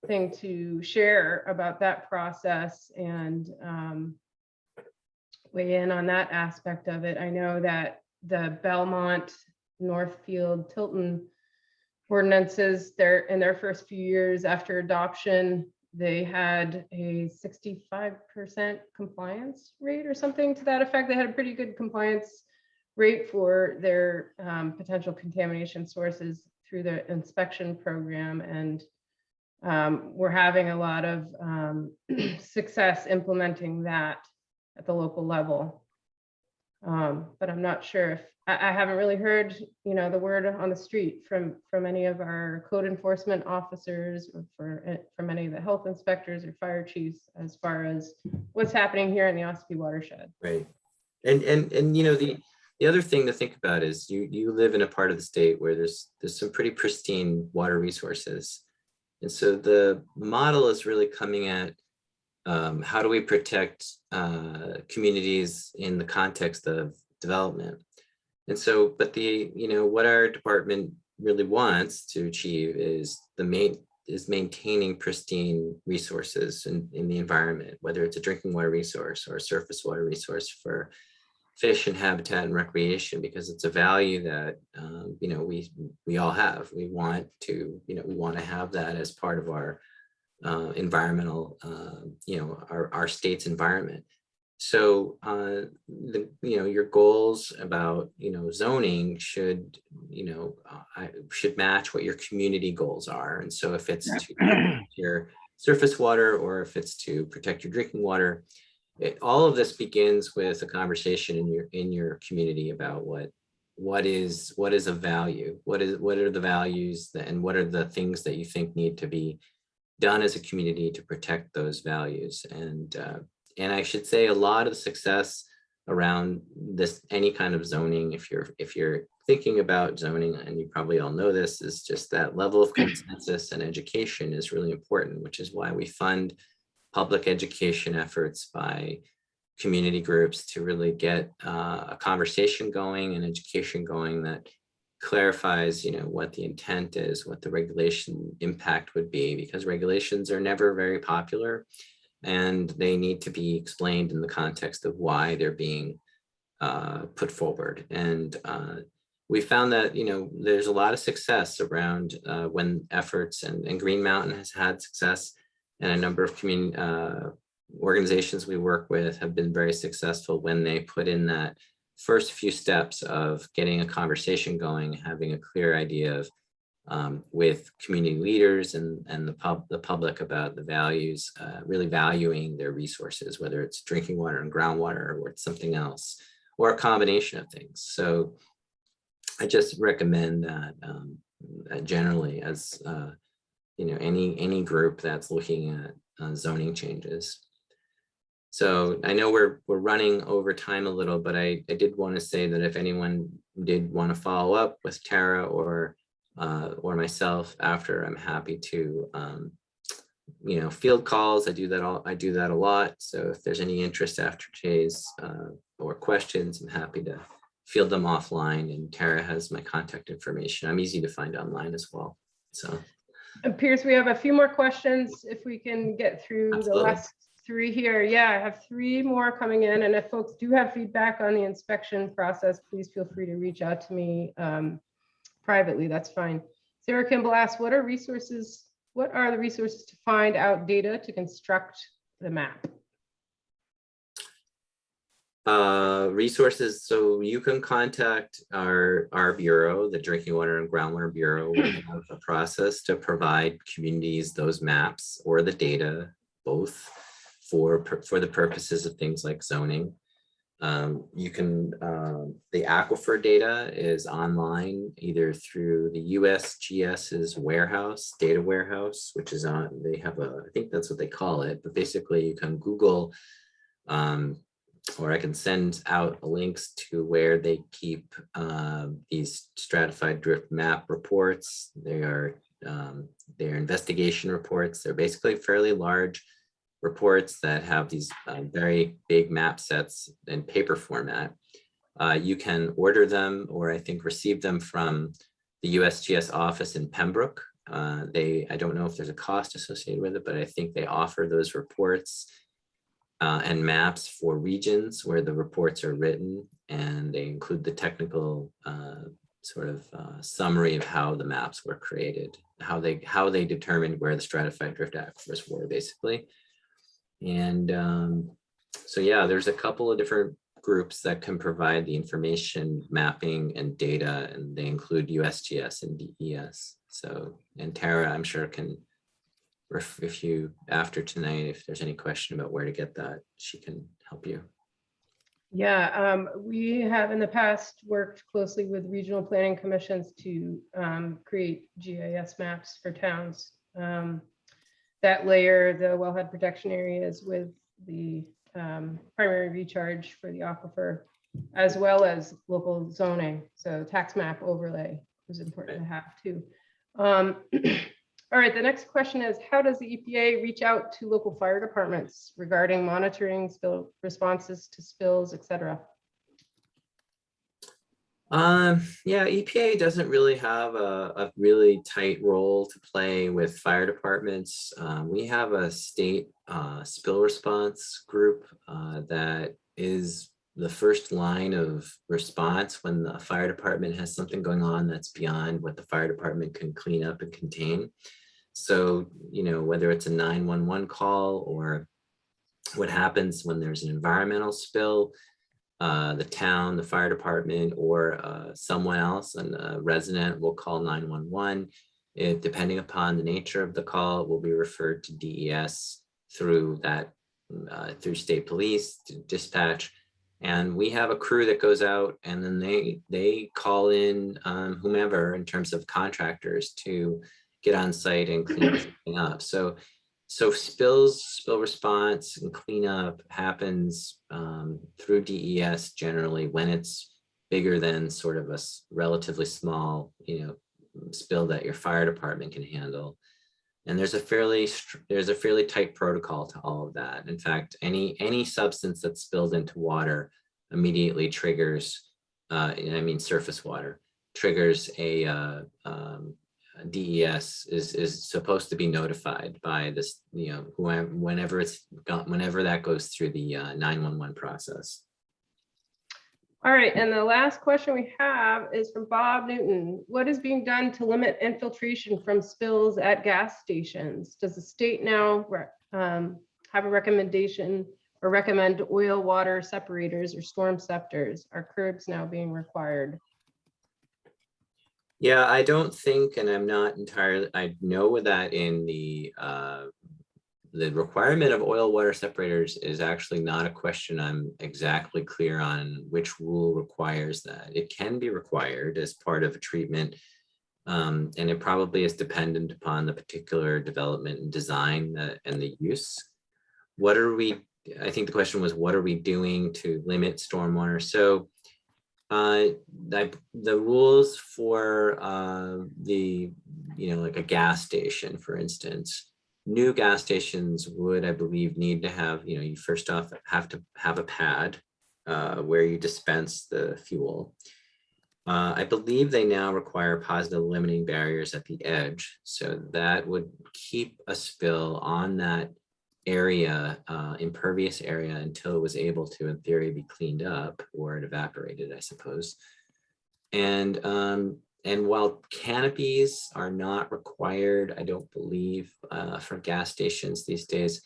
to share about that process and weigh in on that aspect of it. I know that the Belmont, Northfield, Tilton ordinances, they're in their first few years after adoption, they had a 65% compliance rate or something to that effect. They had a pretty good compliance rate for their potential contamination sources through the inspection program. And we're having a lot of success implementing that at the local level. But I'm not sure if I haven't really heard, the word on the street from any of our code enforcement officers or from any of the health inspectors or fire chiefs as far as what's happening here in the Ossipee watershed. Right. And the other thing to think about is you live in a part of the state where there's some pretty pristine water resources. And so the model is really coming at how do we protect communities in the context of development. And so, but what our department really wants to achieve is maintaining pristine resources in the environment, whether it's a drinking water resource or a surface water resource for fish and habitat and recreation, because it's a value that we all have. We want to have that as part of our environmental, our state's environment. So your goals about zoning should match what your community goals are. And so if it's to protect your surface water, or if it's to protect your drinking water, all of this begins with a conversation in your community about what is a value, what are the values and what are the things that you think need to be done as a community to protect those values. And I should say a lot of the success around this, any kind of zoning, if you're thinking about zoning, and you probably all know this, is just that level of consensus and education is really important, which is why we fund public education efforts by community groups to really get a conversation going and education going that clarifies, what the intent is, what the regulation impact would be, because regulations are never very popular and they need to be explained in the context of why they're being put forward. And we found that, there's a lot of success around when efforts, and Green Mountain has had success, and a number of community organizations we work with have been very successful when they put in that first few steps of getting a conversation going, having a clear idea of with community leaders and the public about the values, really valuing their resources, whether it's drinking water and groundwater, or it's something else, or a combination of things. So I just recommend that generally as any group that's looking at zoning changes. So I know we're running over time a little, but I did want to say that if anyone did want to follow up with Tara or myself after, I'm happy to field calls. I do that a lot. So if there's any interest after today's or questions, I'm happy to field them offline. And Tara has my contact information. I'm easy to find online as well. So. Pierce, we have a few more questions if we can get through Absolutely. The last three here. Yeah, I have three more coming in. And if folks do have feedback on the inspection process, please feel free to reach out to me privately. That's fine. Sarah Kimball asks, what are the resources to find out data to construct the map? Resources, so you can contact our bureau, the Drinking Water and Groundwater Bureau. We have a process to provide communities those maps or the data, both for the purposes of things like zoning. You can, the aquifer data is online either through the USGS's warehouse, data warehouse, which is on, they have I think that's what they call it, but basically you can Google, or I can send out links to where they keep these stratified drift map reports. They're investigation reports. They're basically fairly large reports that have these very big map sets in paper format. You can order them, or I think receive them from the USGS office in Pembroke. I don't know if there's a cost associated with it, but I think they offer those reports and maps for regions where the reports are written, and they include the technical summary of how the maps were created. how they determined where the stratified drift aquifers were, basically. And so yeah, there's a couple of different groups that can provide the information mapping and data, and they include USGS and DES. So, and Tara, I'm sure can, if you, after tonight, if there's any question about where to get that, she can help you. Yeah, we have in the past worked closely with regional planning commissions to create GIS maps for towns that layer the wellhead protection areas with the primary recharge for the aquifer, as well as local zoning. So tax map overlay is important to have too. All right, the next question is, how does the EPA reach out to local fire departments regarding monitoring spill responses to spills, et cetera? Yeah, EPA doesn't really have a really tight role to play with fire departments. We have a state spill response group that is the first line of response when the fire department has something going on that's beyond what the fire department can clean up and contain. So, you know, whether it's a 911 call or what happens when there's an environmental spill, the town, the fire department, or someone else, and a resident will call 911. Depending upon the nature of the call, it will be referred to DES through that, through state police, to dispatch. And we have a crew that goes out, and then they call in whomever in terms of contractors to get on site and clean everything up. So spill response and cleanup happens through DES generally when it's bigger than sort of a relatively small, you know, spill that your fire department can handle. And there's a fairly tight protocol to all of that. In fact, any substance that's spilled into water immediately triggers, I mean surface water, triggers a DES is supposed to be notified by this, you know, whenever that goes through the 911 process. All right, and the last question we have is from Bob Newton. What is being done to limit infiltration from spills at gas stations? Does the state now have a recommendation or recommend oil water separators or storm scepters? Are curbs now being required? Yeah, I don't think, and I'm not entirely, I know that in the requirement of oil water separators is actually not a question I'm exactly clear on which rule requires that. It can be required as part of a treatment, and it probably is dependent upon the particular development and design and the use. What are we, I think the question was, what are we doing to limit stormwater? So the rules for like a gas station, for instance, new gas stations would, I believe, need to have, you first off have to have a pad where you dispense the fuel. I believe they now require positive limiting barriers at the edge. So that would keep a spill on that area, impervious area, until it was able to, in theory, be cleaned up or it evaporated, I suppose. And while canopies are not required, I don't believe, for gas stations these days,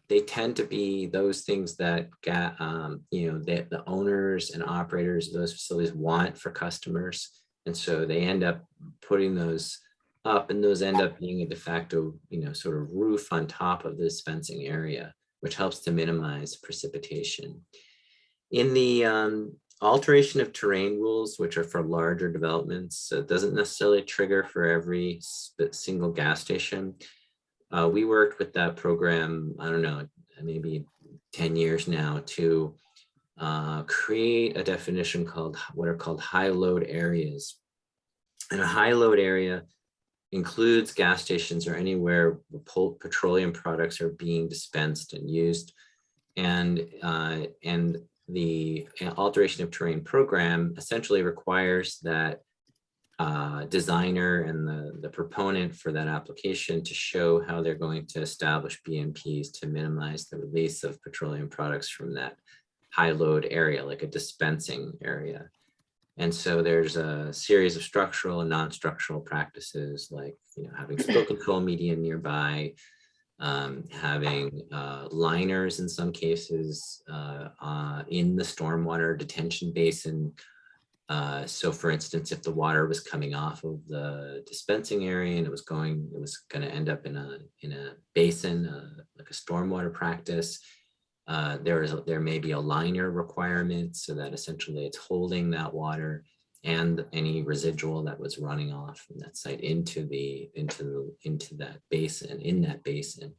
they tend to be those things that the owners and operators of those facilities want for customers. And so they end up putting those up, and those end up being a de facto, sort of roof on top of the dispensing area, which helps to minimize precipitation. In the alteration of terrain rules, which are for larger developments, it doesn't necessarily trigger for every single gas station. We worked with that program, I don't know, maybe 10 years now, to create a definition called what are called high load areas. And a high load area includes gas stations or anywhere petroleum products are being dispensed and used. And the alteration of terrain program essentially requires that designer and the proponent for that application to show how they're going to establish BMPs to minimize the release of petroleum products from that high load area, like a dispensing area. And so there's a series of structural and non-structural practices like, having spill control media nearby, having liners in some cases in the stormwater detention basin. So for instance, if the water was coming off of the dispensing area and it was going to end up in a basin, like a stormwater practice, there may be a liner requirement so that essentially it's holding that water and any residual that was running off from that site into that basin,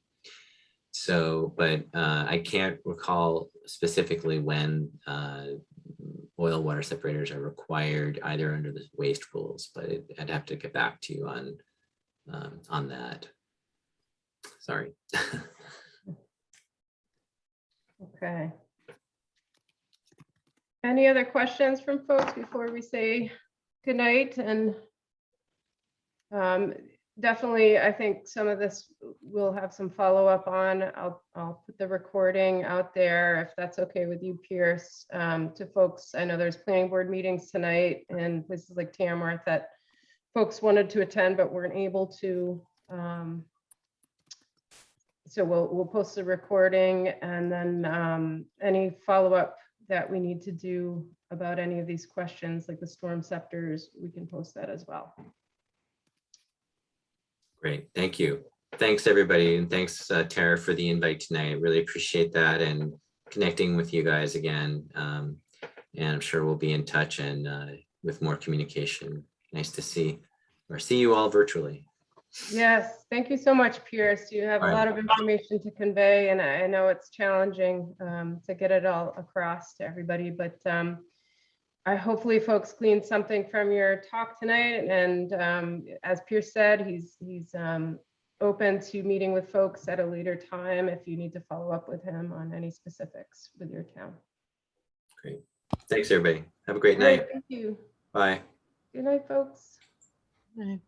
So, but I can't recall specifically when oil water separators are required either under the waste rules, but I'd have to get back to you on that. Sorry. Okay. Any other questions from folks before we say goodnight? And definitely, I think some of this we'll have some follow-up on. I'll put the recording out there if that's okay with you, Pierce, to folks. I know there's planning board meetings tonight and places like Tamworth that folks wanted to attend but weren't able to. So we'll post the recording, and then any follow-up that we need to do about any of these questions, like the storm scepters, we can post that as well. Great, thank you. Thanks everybody, and thanks Tara for the invite tonight. Really appreciate that and connecting with you guys again. And I'm sure we'll be in touch and with more communication. Nice to see you all virtually. Yes, thank you so much, Pierce. You have a lot of information to convey, and I know it's challenging to get it all across to everybody, but I hopefully folks gleaned something from your talk tonight. And as Pierce said, he's open to meeting with folks at a later time if you need to follow up with him on any specifics with your town. Great. Thanks, everybody. Have a great night. Thank you. Bye. Good night, folks. Right.